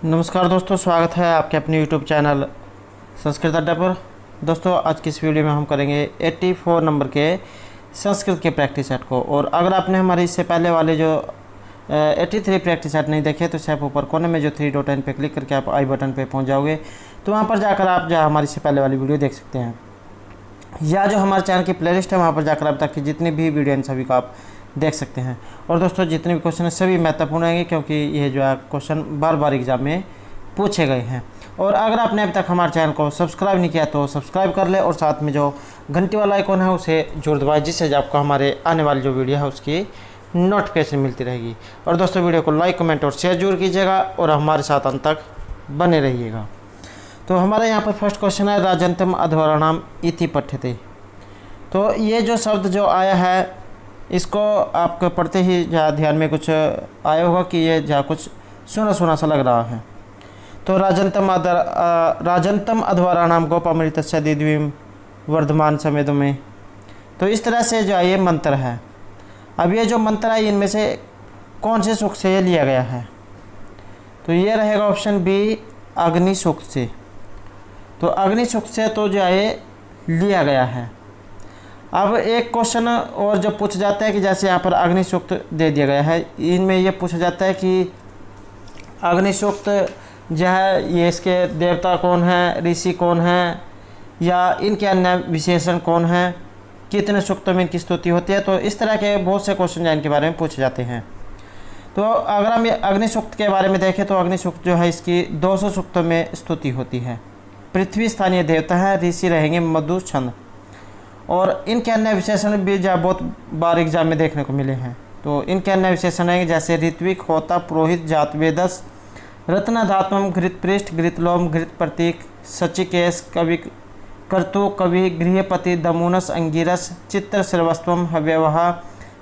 नमस्कार दोस्तों, स्वागत है आपके अपने यूट्यूब चैनल संस्कृत अड्डा पर। दोस्तों, आज की इस वीडियो में हम करेंगे 84 नंबर के संस्कृत के प्रैक्टिस सेट को। और अगर आपने हमारे इससे पहले वाले जो 83 प्रैक्टिस सेट नहीं देखे तो सिर्फ ऊपर कोने में जो 3 डॉट एन पे क्लिक करके आप आई बटन पे पहुंच जाओगे, तो वहां पर जाकर आप जो हमारी इससे पहले वाली वीडियो देख सकते हैं, या जो हमारे चैनल की प्लेलिस्ट है वहाँ पर जाकर अब तक की जितनी भी वीडियो इन सभी को आप देख सकते हैं। और दोस्तों, जितने भी क्वेश्चन हैं सभी महत्वपूर्ण रहेंगे, क्योंकि ये जो है क्वेश्चन बार बार एग्जाम में पूछे गए हैं। और अगर आपने अब तक हमारे चैनल को सब्सक्राइब नहीं किया तो सब्सक्राइब कर ले, और साथ में जो घंटी वाला आइकॉन है उसे जोड़ दबाएं, जिससे आपको हमारे आने वाली जो वीडियो है उसकी नोटिफिकेशन मिलती रहेगी। और दोस्तों, वीडियो को लाइक, कमेंट और शेयर जरूर कीजिएगा और हमारे साथ अंत तक बने रहिएगा। तो हमारे यहाँ पर फर्स्ट क्वेश्चन है, राजंतम अध्वराणाम इति पठ्यते। तो ये जो शब्द जो आया है इसको आपको पढ़ते ही जहाँ ध्यान में कुछ आया होगा कि ये जहाँ कुछ सुना सुना सा लग रहा है। तो राजंतम अध्वराणाम गोपामृतस्य दिद्वीम वर्धमान समेदो में। तो इस तरह से जो ये मंत्र है, अब ये जो मंत्र है इनमें से कौन से सूक्त से ये लिया गया है? तो ये रहेगा ऑप्शन बी, अग्नि सूक्त से। तो अग्नि सूक्त से तो जो है ये लिया गया है। अब एक क्वेश्चन और जो पूछा जाता है कि जैसे यहाँ पर अग्नि सूक्त दे दिया गया है, इनमें ये पूछा जाता है कि अग्नि सूक्त जो है ये इसके देवता कौन है, ऋषि कौन है, या इनके अन्य विशेषण कौन है, कितने सूक्तों में इनकी स्तुति होती है। तो इस तरह के बहुत से क्वेश्चन इनके बारे में पूछे जाते हैं। तो अगर हम अग्नि सूक्त के बारे में देखें तो अग्नि सूक्त जो है इसकी 200 सूक्तों में स्तुति होती है। पृथ्वी स्थानीय देवता है, ऋषि रहेंगे मधु छंद, और इनके अन्य विशेषण भी जो बहुत बार एग्जाम में देखने को मिले हैं। तो इनके अन्य विशेषण हैं जैसे ऋत्विक, होता, पुरोहित, जातवेदस, रत्नधात्मम, घृतपृष्ठ, घृतलोम, घृत प्रतीक, सचिकेश, कवि कर्तु, कवि, गृहपति, दमुनस, अंगिरस, चित्र, श्रवस्वम, हव्यवहा,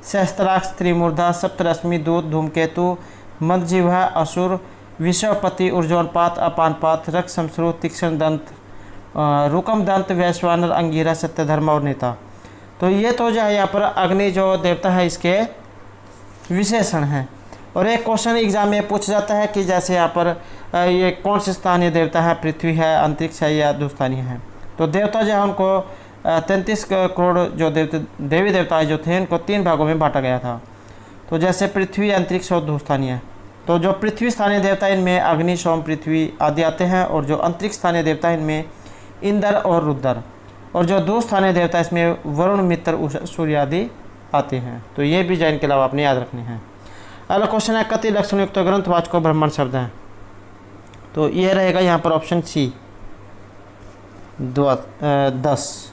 सहस्त्राक्ष, त्रिमूर्धा, सप्तरश्मि, दूत, धूमकेतु, मदजिह्वा, असुर, विषवपति, ऊर्जोनपात, अपानपात, रक्त, शमश्रु, तीक्ष्ण दंत, रुकम दंत, वैश्वानर, अंगिरा, सत्यधर्म और नेता। तो ये तो जो है यहाँ पर अग्नि जो देवता है इसके विशेषण हैं। और एक क्वेश्चन एग्जाम में पूछा जाता है कि जैसे यहाँ पर ये कौन से स्थानीय देवता है, पृथ्वी है, अंतरिक्ष है या धूस्थानीय है। तो देवता जो है उनको 33 करोड़ जो देवी देवता जो थे इनको 3 भागों में बांटा गया था। तो जैसे पृथ्वी, अंतरिक्ष और धूस्थानीय। तो जो पृथ्वी स्थानीय देवता इनमें अग्नि, सोम, पृथ्वी आदि आते हैं, और जो अंतरिक्ष स्थानीय देवता इनमें इंद्र और रुद्र, और जो दो स्थानीय देवता इसमें वरुण, मित्र, सूर्य आदि आते हैं। तो ये भी जैन के अलावा आपने याद रखने हैं। अगला क्वेश्चन है, कति लक्षण युक्त ग्रंथवाचको ब्राह्मण शब्द है। तो ये रहेगा यहाँ पर ऑप्शन सी 10।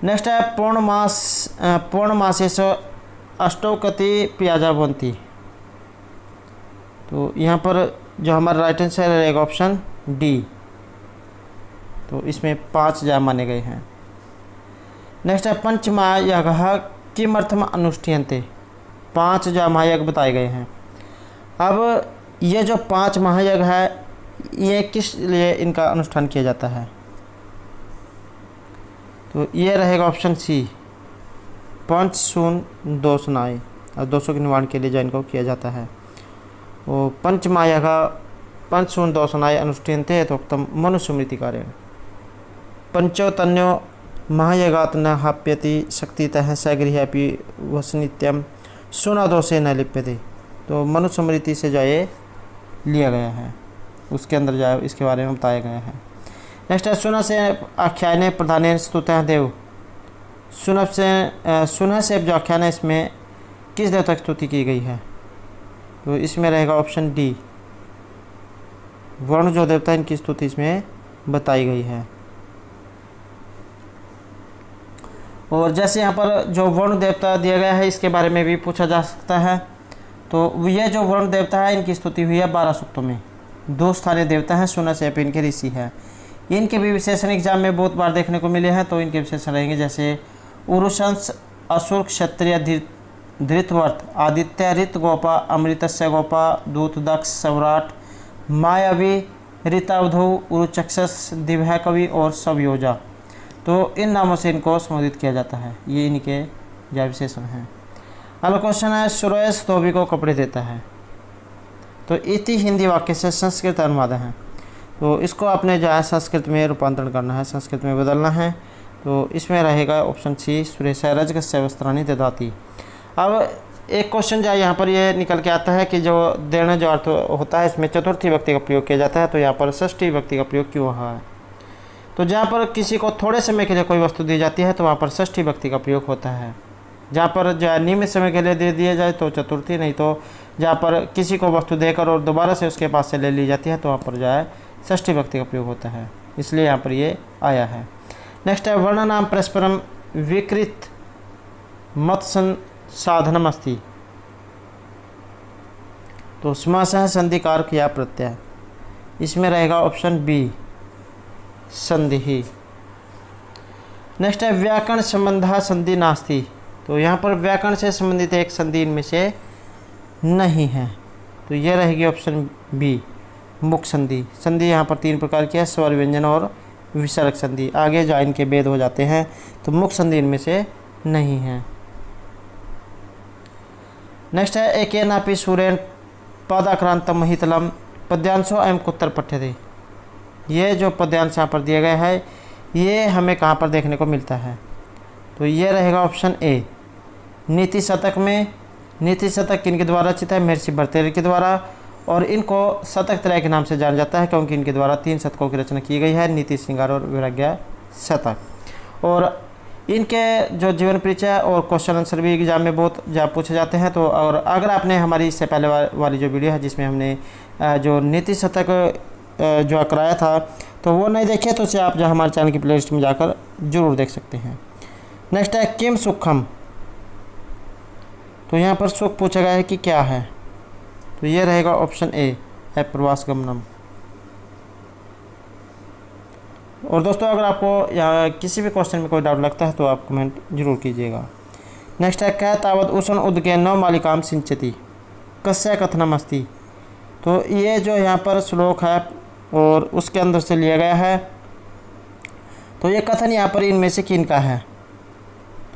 नेक्स्ट है, पूर्णमासेश अष्टौ कति प्याजा बनती। तो यहाँ पर जो हमारा राइट आंसर रहेगा ऑप्शन डी। तो इसमें 5 जा माने गए हैं। नेक्स्ट है, पंचमहायज्ञ किमर्थम अनुष्ठीयन्ते। 5 जो महायज्ञ बताए गए हैं। अब ये जो 5 महायज्ञ है ये किस लिए इनका अनुष्ठान किया जाता है? तो ये रहेगा ऑप्शन सी, पंच सून दोषनाय, और दोषों के निवारण के लिए जो इनको किया जाता है वो पंचमहायज्ञ पंच सून दोषनाय अनुष्ठीयन्ते यथोक्तम मनुस्मृति कार्य। पंचो तन्यो महायज्ञात् न हाप्यति शक्तितः सगृह्यपि वसनित्यम सुनादोषे न लिप्यते। तो मनुस्मृति से जो ये लिया गया है उसके अंदर जो इसके बारे में बताया गया है। नेक्स्ट है, सुन से आख्याने प्रधान स्तुतः देव। सुन से जो आख्यान है इसमें किस देवता की स्तुति की गई है? तो इसमें रहेगा ऑप्शन डी, वरुण जो देवता इनकी स्तुति इसमें बताई गई है। और जैसे यहाँ पर जो वरुण देवता दिया गया है इसके बारे में भी पूछा जा सकता है। तो ये जो वरुण देवता है इनकी स्तुति हुई है 12 सूक्तों में। 2 स्थानीय देवता हैं, सुना से इनके ऋषि है। इनके भी विशेषण एग्जाम में बहुत बार देखने को मिले हैं। तो इनके विशेषण रहेंगे जैसे उरुशंस, असुर, क्षत्रिय, धृतवर्त, आदित्य, ऋत गोपा, अमृतस्य गोपा, दूत, दक्ष, सवराट, मायावी, ऋतावधू, उरुचक्षस, दिव्य कवि और सवयोजा। तो इन नामों से इनको संबोधित किया जाता है। ये इनके जो विशेषण हैं। अगला क्वेश्चन है, सुरेश धोबी को कपड़े देता है। तो इति हिंदी वाक्य से संस्कृत अनुवाद है। तो इसको आपने जो है संस्कृत में रूपांतरण करना है, संस्कृत में बदलना है। तो इसमें रहेगा ऑप्शन सी, सुरेशा रजकस्य वस्त्राणि ददाति। अब एक क्वेश्चन जो यहाँ पर ये निकल के आता है कि जो देना जो अर्थ होता है इसमें चतुर्थी व्यक्ति का प्रयोग किया जाता है, तो यहाँ पर षष्ठी व्यक्ति का प्रयोग क्यों हुआ है? तो जहाँ पर किसी को थोड़े समय के लिए कोई वस्तु दी जाती है तो वहाँ पर षष्ठी व्यक्ति का प्रयोग होता है। जहाँ पर जो नियमित समय के लिए दे दिया जाए तो चतुर्थी, नहीं तो जहाँ पर किसी को वस्तु देकर और दोबारा से उसके पास से ले ली जाती है तो वहाँ पर जो है षष्ठी व्यक्ति का प्रयोग होता है, इसलिए यहाँ पर ये आया है। नेक्स्ट है वर्णनाम परस्परम विकृत मत साधनम अस्ति। तो समासः संधिकारक या प्रत्यय, इसमें रहेगा ऑप्शन बी, संधि। नेक्स्ट है व्याकरण संबंधा संधि नास्ति। तो यहाँ पर व्याकरण से संबंधित एक संधि इनमें से नहीं है, तो यह रहेगी ऑप्शन बी, मुख संधि। संधि यहाँ पर 3 प्रकार की है, स्वर व्यंजन और विसर्ग संधि। आगे जो इनके भेद हो जाते हैं, तो मुख संधि इनमें से नहीं है। नेक्स्ट है एकेनापि सूरेण पादाक्रांतम महितलम पद्यांशो एवं कुत्र पठ्यते। ये जो पद्यांश यहाँ पर दिया गया है ये हमें कहाँ पर देखने को मिलता है? तो ये रहेगा ऑप्शन ए, नीति शतक में। नीति शतक किनके द्वारा रचित है? महर्षि भर्तृहरि के द्वारा, और इनको शतक त्रय के नाम से जाना जाता है क्योंकि इनके द्वारा 3 शतकों की रचना की गई है, नीति, श्रृंगार और वैराग्य शतक। और इनके जो जीवन परिचय और क्वेश्चन आंसर भी एग्जाम में बहुत पूछे जाते हैं। तो और अगर आपने हमारी इससे पहले वाली जो वीडियो है जिसमें हमने जो नीति शतक जो कराया था तो वो नहीं देखे तो उसे आप जो हमारे चैनल की प्लेलिस्ट में जाकर जरूर देख सकते हैं। नेक्स्ट है किम सुखम। तो यहाँ पर सुख पूछा गया है कि क्या है? तो ये रहेगा ऑप्शन ए, प्रवास गमनम। और दोस्तों अगर आपको या किसी भी क्वेश्चन में कोई डाउट लगता है तो आप कमेंट जरूर कीजिएगा। नेक्स्ट है क्या तावत उष्ण उदके नव मालिकाम सिंचति कस्य कथनम अस्ति। तो ये जो यहाँ पर श्लोक है और उसके अंदर से लिया गया है, तो ये कथन यहाँ पर इनमें से किन का है?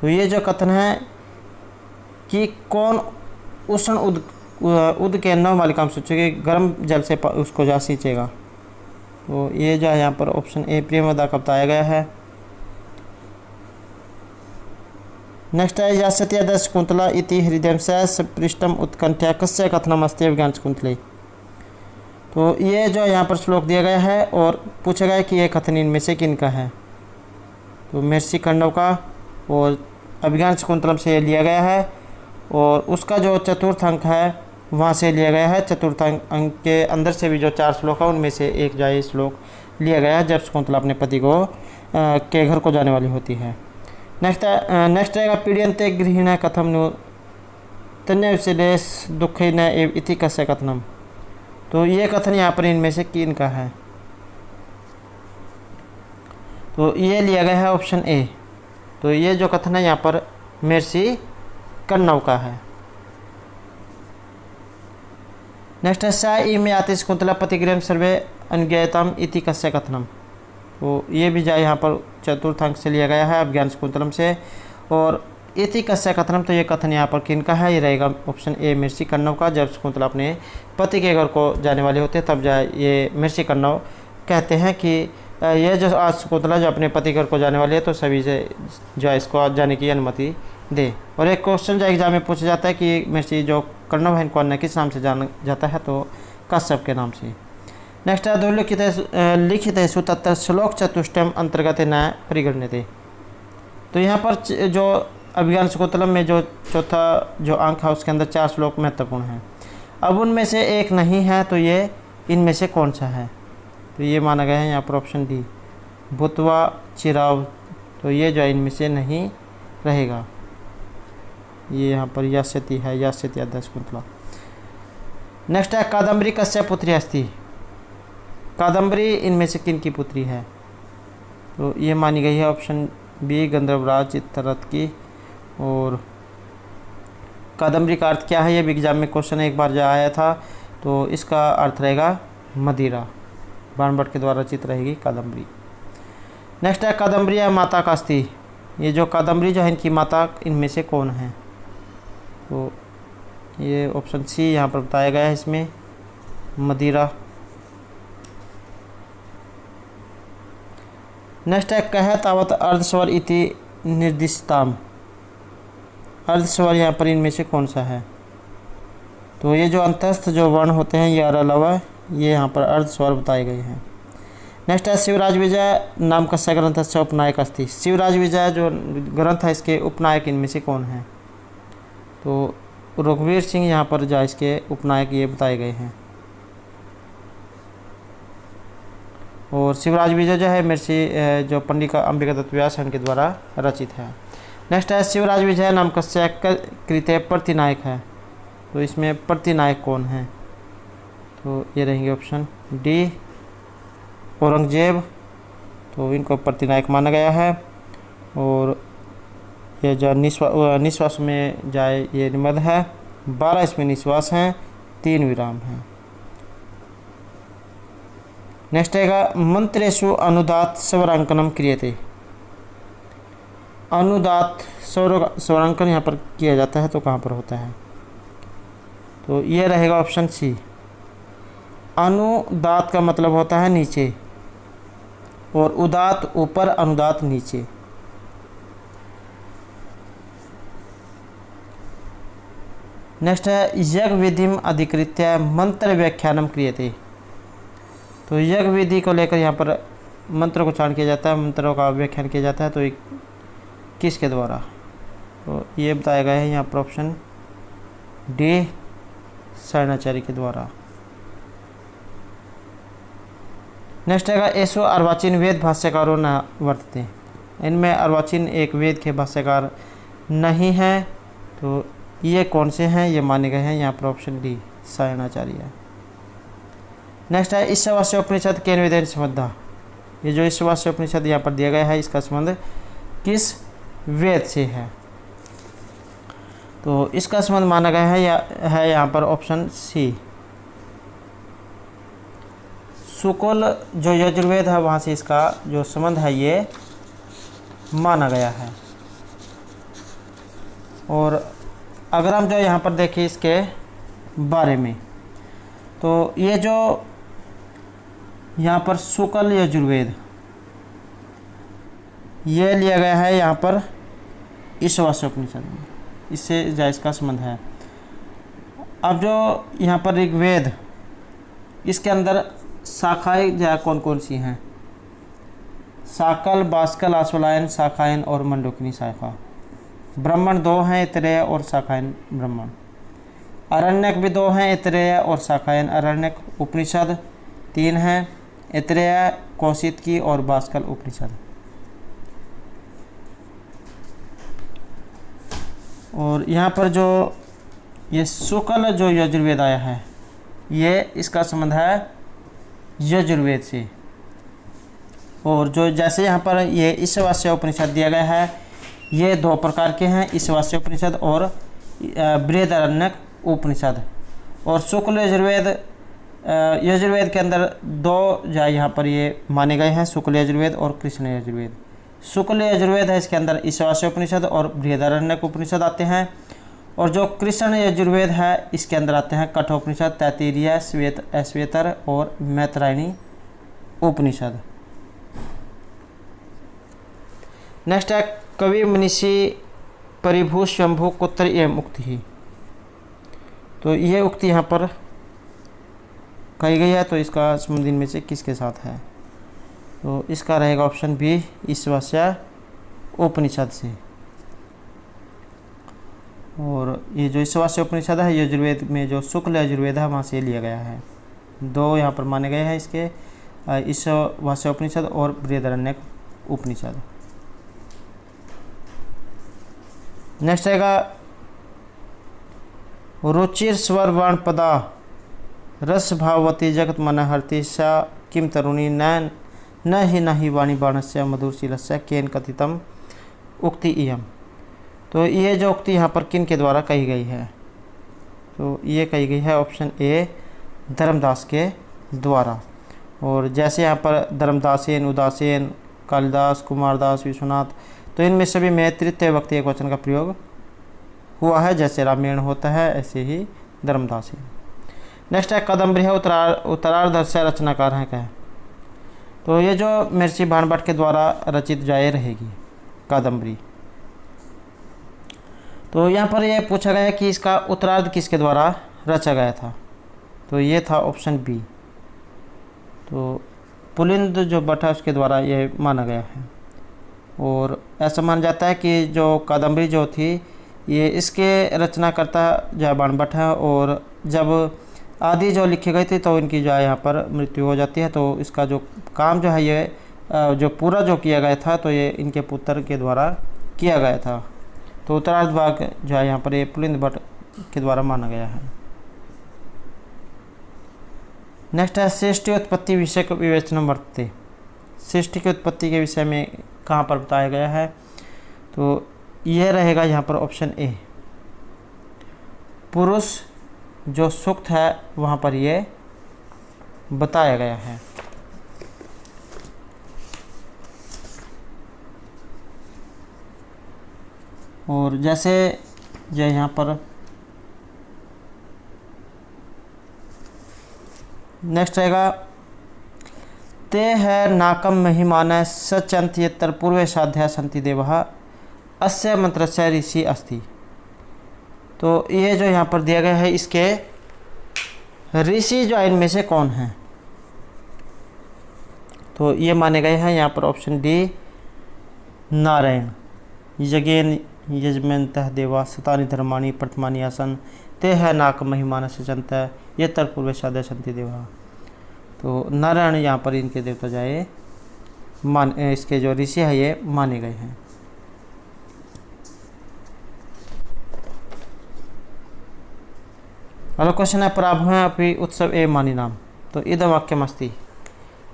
तो ये जो कथन है कि कौन उष्ण उद के नव मालिकाम सिंचेगी, गर्म जल से उसको जा सींचेगा। तो ये जो है यहाँ पर ऑप्शन ए प्रियमदा का बताया गया है। नेक्स्ट है यास्यत्य शकुंतला इति हृदय से पृष्ठम उत्कंठ्या कस्य कथनम अस्ति विज्ञान शकुंतले। तो ये जो यहाँ पर श्लोक दिया गया है और पूछा गया है कि ये कथन इनमें से किन का है? तो महर्षि कण्व का, और अभिज्ञान शकुंतलम से लिया गया है, और उसका जो चतुर्थ अंक है वहाँ से लिया गया है। चतुर्थ अंक के अंदर से भी जो 4 श्लोक है उनमें से एक जो श्लोक लिया गया है जब शकुंतला अपने पति को के घर को जाने वाली होती है। नेक्स्ट रहेगा पीड़यन्ते गृहिणः कथम नु तन्यविशेष दुःखेन एव इति कस्य कथनम। तो ये कथन यहाँ पर इनमें से किन का है? तो ये लिया गया है ऑप्शन ए। तो ये जो कथन है यहाँ पर महर्षि कण्व का है। नेक्स्ट है सा इमे आति शकुंतला पतिगृहं सर्वे अनुज्ञायताम इति कस्य कथनम। तो ये भी जो यहाँ पर चतुर्थ अंक से लिया गया है अभिज्ञान शकुंतलम से, और इति कस्य कथनम। तो ये कथन यहाँ पर किन का है? ये रहेगा ऑप्शन ए महर्षि कण्व का। जब शकुंतला अपने पति के घर को जाने वाले होते हैं तब जो ये महर्षि कण्व कहते हैं कि ये जो आज शकुंतला जो अपने पति घर को जाने वाली है तो सभी से जो है इसको आज जाने की अनुमति दे। और एक क्वेश्चन जो एग्जाम में पूछा जाता है कि महर्षि जो कण्व है इनको अन्य किस नाम से जाना जाता है? तो कश्यप के नाम से। नेक्स्ट है लिखितेषु तत्र श्लोक चतुष्टयम अंतर्गत न परिगण्यते। तो यहाँ पर जो अभिज्ञान शकुंतलम में जो चौथा जो अंक है उसके अंदर 4 श्लोक महत्वपूर्ण हैं। अब उनमें से एक नहीं है, तो ये इनमें से कौन सा है? तो ये माना गया है यहाँ पर ऑप्शन डी भूतवा चिराव। तो ये जो इनमें से नहीं रहेगा, ये यहाँ पर यास्यति है, यास्यति आद्या शकुंतला। नेक्स्ट है कादम्बरी कस्य पुत्री अस्ति। कादम्बरी इनमें से किन की पुत्री है? तो ये मानी गई है ऑप्शन बी गंधर्वराज चित्ररथ की। और कादम्बरी का अर्थ क्या है? ये भी एग्जाम में क्वेश्चन एक बार जो आया था, तो इसका अर्थ रहेगा मदिरा। बाणभट्ट के द्वारा रचित रहेगी कादम्बरी। नेक्स्ट है कादम्बरी माता का अस्ति। ये जो कादम्बरी जो है इनकी माता इनमें से कौन है? तो ये ऑप्शन सी यहाँ पर बताया गया है इसमें मदिरा। नेक्स्ट है कह तावत अर्धस्वर इति निर्दिष्टाम। अर्धस्वर यहाँ पर इनमें से कौन सा है? तो ये जो अंतस्थ जो वर्ण होते हैं ये अरलव, ये यहाँ पर अर्धस्वर बताए गए हैं। नेक्स्ट है शिवराज विजय नाम कस्य ग्रंथस्य उपनायक अस्ति। शिवराज विजय जो ग्रंथ है इसके उपनायक इनमें से कौन है? तो रघुवीर सिंह यहाँ पर जो इसके उपनायक ये बताए गए हैं। और शिवराज विजय जो है महर्षि जो पंडित अंबिका दत्त व्यास इनके द्वारा रचित है। नेक्स्ट है शिवराज विजय नाम कस्य कृते प्रतिनायक है। तो इसमें प्रतिनायक कौन है? तो ये रहेंगे ऑप्शन डी औरंगजेब। तो इनको प्रतिनायक माना गया है। और ये जो निश्वास में जाए ये निमद है, 12 इसमें निश्वास हैं, 3 विराम हैं। नेक्स्ट आएगा मंत्रेषु अनुदात स्वरांकनम क्रियते। अनुदात स्वरांकन यहाँ पर किया जाता है तो कहाँ पर होता है? तो ये रहेगा ऑप्शन सी। अनुदात का मतलब होता है नीचे, और उदात ऊपर, अनुदात नीचे। नेक्स्ट है यज्ञ विधिम अधिकृत्य मंत्र व्याख्यानम क्रियते। तो यज्ञ विधि को लेकर यहाँ पर मंत्र को उच्चारण किया जाता है, मंत्रों का व्याख्यान किया जाता है। तो किसके द्वारा? तो ये बताया गया है यहाँ पर ऑप्शन डी शरणाचार्य के द्वारा। नेक्स्ट आएगा एसो अर्वाचीन वेद भाष्यकारों न वर्तते। इनमें अर्वाचीन एक वेद के भाष्यकार नहीं है। तो ये कौन से हैं? ये माने गए हैं यहाँ पर ऑप्शन डी शरणाचार्य। नेक्स्ट है ईशावास्य उपनिषद केन वेदेन संबद्धा। ये जो ईशावास्य उपनिषद यहाँ पर दिया गया है इसका संबंध किस वेद से है? तो इसका संबंध माना गया है यहाँ पर ऑप्शन सी शुक्ल जो यजुर्वेद है वहाँ से इसका जो संबंध है ये माना गया है। और अगर हम जो यहाँ पर देखें इसके बारे में, तो ये जो यहाँ पर शुक्ल यजुर्वेद ये लिया गया है यहाँ पर ईशावास्य उपनिषद में, इससे जो इसका संबंध है। अब जो यहाँ पर ऋग्वेद, इसके अंदर शाखाएं जो कौन कौन सी हैं? साकल, बास्कल, आश्वलायन, शाखायन और मंडोकिनी शाखा। ब्राह्मण 2 हैं, इतरेय और शाखायन ब्राह्मण। अरण्यक भी 2 हैं, इतरेय और शाखायन अरण्यक। उपनिषद 3 हैं, इतरेय कौशिक की और बास्कल उपनिषद। और यहाँ पर जो ये शुक्ल जो यजुर्वेद आया है ये इसका संबंध है यजुर्वेद से। और जो जैसे यहाँ पर ये ईशावास्य उपनिषद दिया गया है ये 2 प्रकार के हैं, ईशावास्य उपनिषद और बृहदारण्यक उपनिषद। और शुक्ल यजुर्वेद यजुर्वेद के अंदर 2 जो यहाँ पर ये माने गए हैं, शुक्ल यजुर्वेद और कृष्ण यजुर्वेद। शुक्ल यजुर्वेद है इसके अंदर ईशावास्य उपनिषद और बृहदारण्यक उपनिषद आते हैं। और जो कृष्ण यजुर्वेद है इसके अंदर आते हैं कठोपनिषद, तैत्तिरीय, श्वेतर और मैत्रायणी उपनिषद। नेक्स्ट है कवि मनीषी परिभू शंभु कुत्र एवं उक्ति। तो ये उक्ति यहाँ पर कही गई है, तो इसका संबंध इनमें से किसके साथ है? तो इसका रहेगा ऑप्शन बी ईशावास्य उपनिषद से। और ये जो ईशावास्य उपनिषद है यजुर्वेद में जो शुक्ल यजुर्वेद है वहाँ से लिया गया है। 2 यहाँ पर माने गए हैं इसके, ईशावास्य उपनिषद और बृहदारण्यक उपनिषद। नेक्स्ट आएगा रुचिर स्वर वर्ण पदा रस भाववती जगत मन हरति सा किम तरुणी न ही वाणी बाणस्य मधुरशीलस्य केन कथितम उक्ति इयम। तो ये जो उक्ति यहाँ पर किन के द्वारा कही गई है? तो ये कही गई है ऑप्शन ए धर्मदास के द्वारा। और जैसे यहाँ पर धर्मदासेन, उदासेन, कालिदास, कुमारदास, विश्वनाथ, तो इनमें सभी में तृतीय व्यक्ति एकवचन का प्रयोग हुआ है। जैसे रामायण होता है ऐसे ही धर्मदासेन। नेक्स्ट है कादम्बरी है उत्तरार्ध से रचनाकार हैं क्या है? तो ये जो महर्षि बाणभट्ट के द्वारा रचित जाए रहेगी कादम्बरी। तो यहाँ पर ये पूछा गया है कि इसका उत्तरार्ध किसके द्वारा रचा गया था, तो ये था ऑप्शन बी। तो पुलिंद जो भट्ट है उसके द्वारा ये माना गया है। और ऐसा माना जाता है कि जो कादम्बरी जो थी ये इसके रचनाकर्ता जो है बाणभट्ट है, और जब आदि जो लिखी गई थी तो इनकी जो है यहाँ पर मृत्यु हो जाती है। तो इसका जो काम जो है ये जो पूरा जो किया गया था तो ये इनके पुत्र के द्वारा किया गया था। तो उत्तरार्ध भाग जो है यहाँ पर ये पुलिंद भट्ट के द्वारा माना गया है। नेक्स्ट है सृष्टि उत्पत्ति विषय को विवेचनम वर्तते। सृष्टि की उत्पत्ति के विषय में कहाँ पर बताया गया है, तो यह रहेगा यहाँ पर ऑप्शन ए। पुरुष जो सूक्त है वहाँ पर ये बताया गया है। और जैसे जो यहाँ पर नेक्स्ट रहेगा ते है नाकम महिमान सचंत यत्र पूर्वे साध्या संति देवः अस्य मंत्रस्य ऋषि अस्ति। तो ये जो यहाँ पर दिया गया है इसके ऋषि जो इनमें से कौन हैं, तो ये माने गए हैं यहाँ पर ऑप्शन डी नारायण। यज्ञेन यजमन्तः देवा सतानि धर्माणि प्रथमानि आसन ते है नाक महिमान सचंत ये पूर्व साध्य संति देवा। तो नारायण यहाँ पर इनके देवता जाए इसके जो ऋषि है ये माने गए हैं। अगला क्वेश्चन है प्राभव अपि उत्सव ए मानी नाम। तो इदम वाक्यम अस्ति,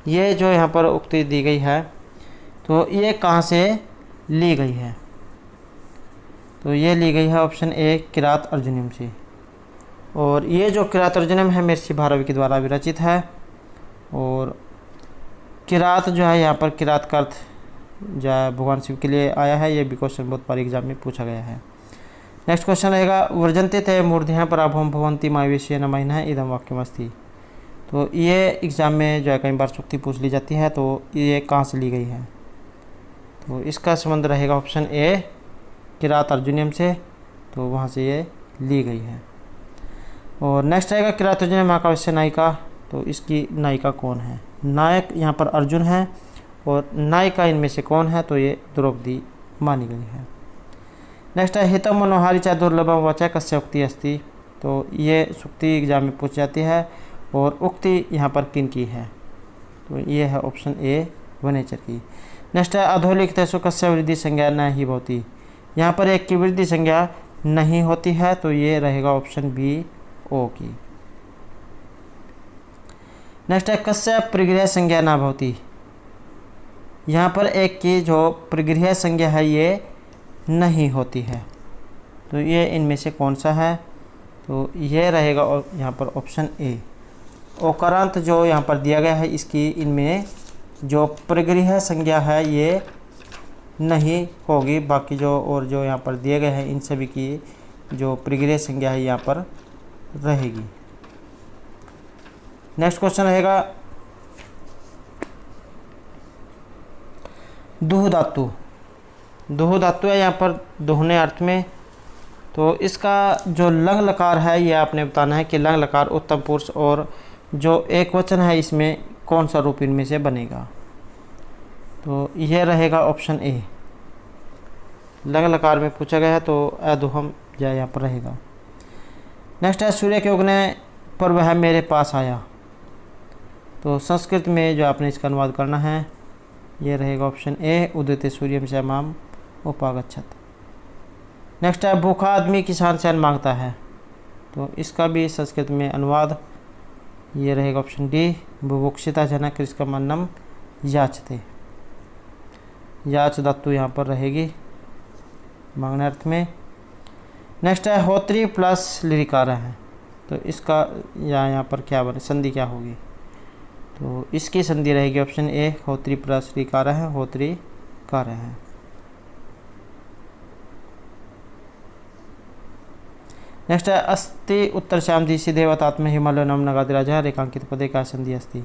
ये जो यहाँ पर उक्ति दी गई है तो ये कहाँ से ली गई है, तो ये ली गई है ऑप्शन ए किरात अर्जुनियम से। और ये जो किरात अर्जुनियम है महर्षि भारवी के द्वारा विरचित है। और किरात जो है यहाँ पर किरात का अर्थ जो है भगवान शिव के लिए आया है। ये भी क्वेश्चन बहुत बार एग्जाम में पूछा गया है। नेक्स्ट क्वेश्चन रहेगा वर्जन्ते ते मूर्धेय पराभवम भवन्ति मायवेश्य न महिना इदम वाक्यमस्ति। तो ये एग्ज़ाम में जो है कई बार सूक्ति पूछ ली जाती है, तो ये कहाँ से ली गई है, तो इसका संबंध रहेगा ऑप्शन ए किरात अर्जुनियम से। तो वहाँ से ये ली गई है। और नेक्स्ट रहेगा किरात अर्जुनियम महाकाव्य नायिका। तो इसकी नायिका कौन है, नायक यहाँ पर अर्जुन है और नायिका इनमें से कौन है, तो ये द्रौपदी मानी गई है। नेक्स्ट है हितम मनोहारी च दुर्लभम वच कस्य उक्ति अस्ति। तो ये सूक्ति एग्जाम में पूछ जाती है और उक्ति यहाँ पर किन की है, तो ये है ऑप्शन ए वनेचर की। नेक्स्ट है अधोलिखितेषु कस्य वृद्धि संज्ञा न ही भवति। यहाँ पर एक की वृद्धि संज्ञा नहीं होती है, तो ये रहेगा ऑप्शन बी ओ की। नेक्स्ट है कस्य परिगृह संज्ञा न भवति। यहाँ पर एक की जो परिगृह संज्ञा है ये नहीं होती है, तो ये इनमें से कौन सा है, तो ये रहेगा यहाँ पर ऑप्शन ए ओकारांत जो यहाँ पर दिया गया है इसकी इनमें जो परिगृह संज्ञा है ये नहीं होगी। बाकी जो और जो यहाँ पर दिए गए हैं इन सभी की जो परिगृह संज्ञा है यहाँ पर रहेगी। नेक्स्ट क्वेश्चन रहेगा दुह धातु। दुह धातु है यहाँ पर दोहने अर्थ में। तो इसका जो लंग लकार है ये आपने बताना है कि लंग लकार उत्तम पुरुष और जो एक वचन है इसमें कौन सा रूप इनमें से बनेगा, तो यह रहेगा ऑप्शन ए। लंग लकार में पूछा गया है तो अदुहम या यहाँ पर रहेगा। नेक्स्ट है सूर्य के उगने पर वह मेरे पास आया। तो संस्कृत में जो आपने इसका अनुवाद करना है ये रहेगा ऑप्शन ए उदित सूर्यम से माम उपागच्छत। नेक्स्ट है भूखा आदमी किसान से अन्न मांगता है। तो इसका भी संस्कृत में अनुवाद ये रहेगा ऑप्शन डी बुभुक्षिता जनक कृष्कम अन्नम याचते। याच धातु यहाँ पर रहेगी मांगने अर्थ में। नेक्स्ट है होत्री प्लस लिरिकार है। तो इसका यहाँ पर क्या बने संधि क्या होगी, तो इसकी संधि रहेगी ऑप्शन ए होत्री प्लस लिरिकार है होत्री कार्य है। नेक्स्ट है अस्ति उत्तर श्याम दिशि देवतात्म हिमालय नम नगाधिराज रेखांकित पदे का संधि अस्ति।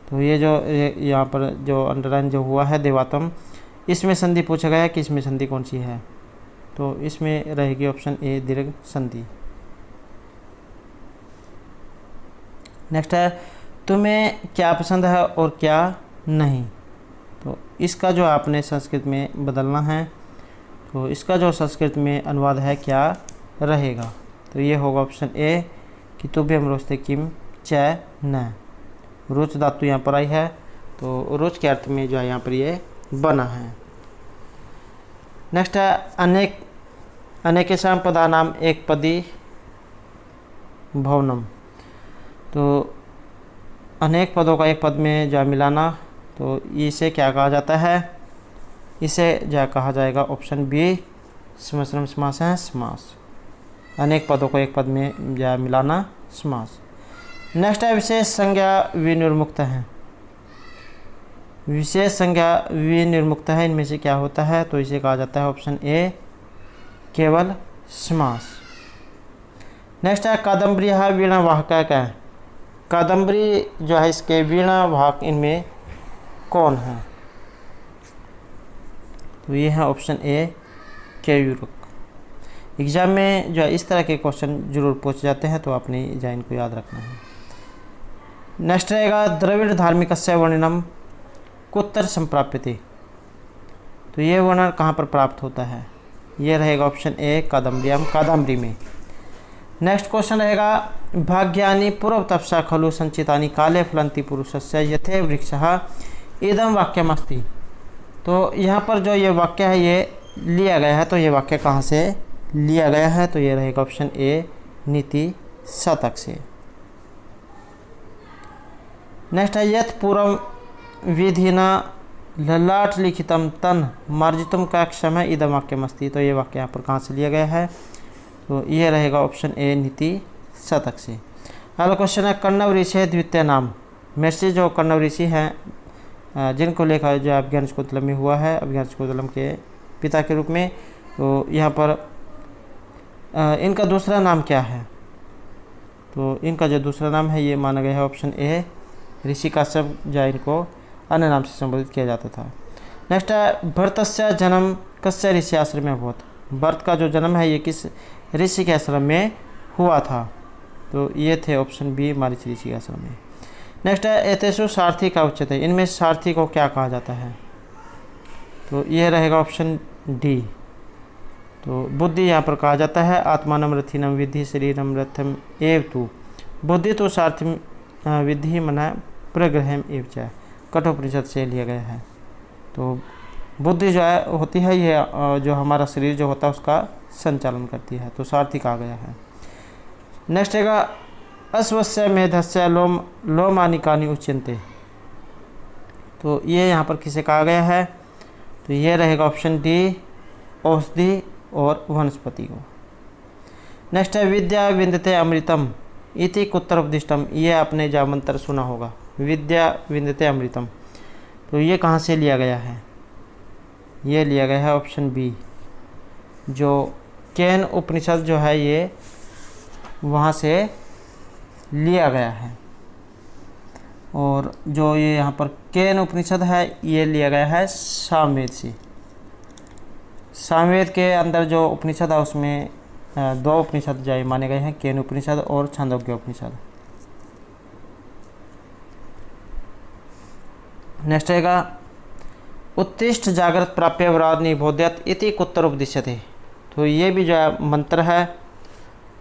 तो ये जो यहाँ पर जो अंडरलाइन जो हुआ है देवात्म, इसमें संधि पूछा गया है कि इसमें संधि कौन सी है, तो इसमें रहेगी ऑप्शन ए दीर्घ संधि। नेक्स्ट है तुम्हें क्या पसंद है और क्या नहीं, तो इसका जो आपने संस्कृत में बदलना है, तो इसका जो संस्कृत में अनुवाद है क्या रहेगा, तो ये होगा ऑप्शन ए कि तुभ्यम रोचते किम च न। रोच धातु यहाँ पर आई है, तो रोच के अर्थ में जो है यहाँ पर ये बना है। नेक्स्ट है अनेकेषां पदानाम एक पदी भवनम, तो अनेक पदों का एक पद में जो मिलाना, तो इसे क्या कहा जाता है, इसे जो कहा जाएगा ऑप्शन बी समश्रम समास है, समास। अनेक पदों को एक पद में जो मिलाना समास। नेक्स्ट है विशेष संज्ञा विनिर्मुक्त है। विशेष संज्ञा विनिर्मुक्त है, इनमें से क्या होता है, तो इसे कहा जाता है ऑप्शन ए केवल समास। नेक्स्ट है कादम्बरी वीणा वाहक है। कादम्बरी जो है इसके वीणा वाहक इनमें कौन है, तो ये है ऑप्शन ए केयूरक। एग्जाम में जो है इस तरह के क्वेश्चन जरूर पूछे जाते हैं, तो आपने जो इनको याद रखना है। नेक्स्ट रहेगा द्रविड़ धार्मिकस्य वर्णनम कुत्र संप्राप्यते, तो ये वर्णन कहाँ पर प्राप्त होता है, ये रहेगा ऑप्शन ए कादम्बरी में। नेक्स्ट क्वेश्चन रहेगा भाग्यानि पूर्व तपसा खलु संचितानि काले फलंति पुरुषस्य यथे वृक्षः इदम वाक्यमस्ति, तो यहाँ पर जो ये वाक्य है ये लिया गया है, तो ये वाक्य कहाँ से लिया गया है, तो ये रहेगा ऑप्शन ए नीति शतक से। नेक्स्ट है यथ पूर्व विधिना ललाट लिखितम तन मार्जितुम का क्षम इदम वाक्यमस्ति, तो ये वाक्य यहाँ पर कहाँ से लिया गया है, तो ये रहेगा ऑप्शन ए नीति शतक से। अगला क्वेश्चन है कण्व ऋषि द्वितीय नाम, में से जो कण्व ऋषि हैं जिनको लेखा जो अभिज्ञान शकुंतलम में हुआ है, अभिज्ञान शकुंतलम के पिता के रूप में, तो यहाँ पर इनका दूसरा नाम क्या है, तो इनका जो दूसरा नाम है ये माना गया है ऑप्शन ए ऋषि काश्यप, जो इनको अन्य नाम से संबोधित किया जाता था। नेक्स्ट है भरतस्य जन्म कस्य ऋषि आश्रम में अभूत, भरत का जो जन्म है ये किस ऋषि के आश्रम में हुआ था, तो ये थे ऑप्शन बी मारीच ऋषि के आश्रम में। नेक्स्ट है एतेषु सारथी का उच्चते, इनमें सारथी को क्या कहा जाता है, तो ये रहेगा ऑप्शन डी, तो बुद्धि यहाँ पर कहा जाता है। आत्मानम रथिनम विद्धि शरीरम रथम एव तु, बुद्धि तो सारथी विद्धि मना प्रग्रहम एव च, कठोपनिषद से लिया गया है। तो बुद्धि जो है होती है ये जो हमारा शरीर जो होता है उसका संचालन करती है, तो सारथी कहा गया है। नेक्स्ट रहेगा अश्वस्य मेधस्य लोमानिकानि उच्यन्ते, तो ये यहाँ पर किसे कहा गया है, तो ये रहेगा ऑप्शन डी औषधि और वनस्पति को। नेक्स्ट है विद्या विन्दते अमृतम इति कुत्र उपदिष्टम, ये आपने जो मंत्र सुना होगा विद्या विन्दते अमृतम, तो ये कहाँ से लिया गया है, ये लिया गया है ऑप्शन बी जो केन उपनिषद जो है ये वहाँ से लिया गया है। और जो ये यहाँ पर केन उपनिषद है ये लिया गया है सामवेद से। सामवेद के अंदर जो उपनिषद है उसमें दो उपनिषद जो माने गए हैं, केन उपनिषद और छांदोग्य उपनिषद। नेक्स्ट रहेगा उत्तिष्ठ जागृत प्राप्य वराद निबोध्यत इति कुत्र उपदिश्यते, तो ये भी जो है मंत्र है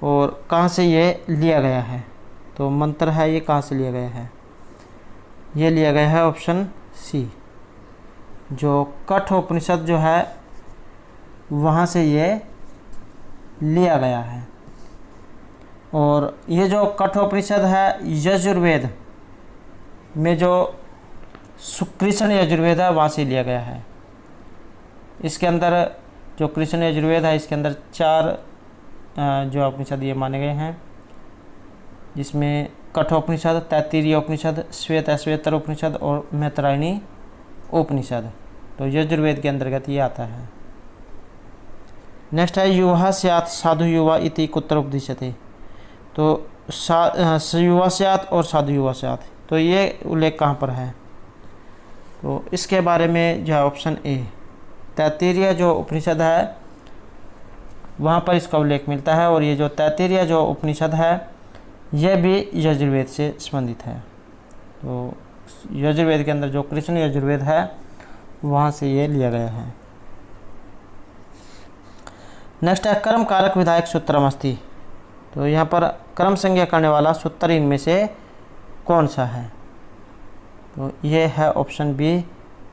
और कहाँ से ये लिया गया है, तो मंत्र है ये कहाँ से लिया गया है, ये लिया गया है ऑप्शन सी जो कठोपनिषद जो है वहाँ से ये लिया गया है। और ये जो कठोपनिषद है यजुर्वेद में जो कृष्ण यजुर्वेद है वहाँ से लिया गया है। इसके अंदर जो कृष्ण यजुर्वेद है इसके अंदर 4 जो उपनिषद ये माने गए हैं, जिसमें कठोपनिषद, तैत्तिरीय उपनिषद, श्वेत अश्वेतर उपनिषद और मैत्रायणी उपनिषद, तो यजुर्वेद के अंतर्गत ये आता है। नेक्स्ट है युवा स्यात् साधु युवा इति कुत्र उपदिश्यते। तो युवा स्यात् और साधु युवा स्यात्, तो ये उल्लेख कहाँ पर है? तो इसके बारे में जो है ऑप्शन ए, तैत्तिरीय जो उपनिषद है वहाँ पर इसका उल्लेख मिलता है। और ये जो तैत्तिरीय जो उपनिषद है यह भी यजुर्वेद से संबंधित है। तो यजुर्वेद के अंदर जो कृष्ण यजुर्वेद है वहाँ से ये लिया गया है। नेक्स्ट है कर्म कारक विधायक सूत्रम अस्ति। तो यहाँ पर कर्म संज्ञा करने वाला सूत्र इनमें से कौन सा है? तो ये है ऑप्शन बी,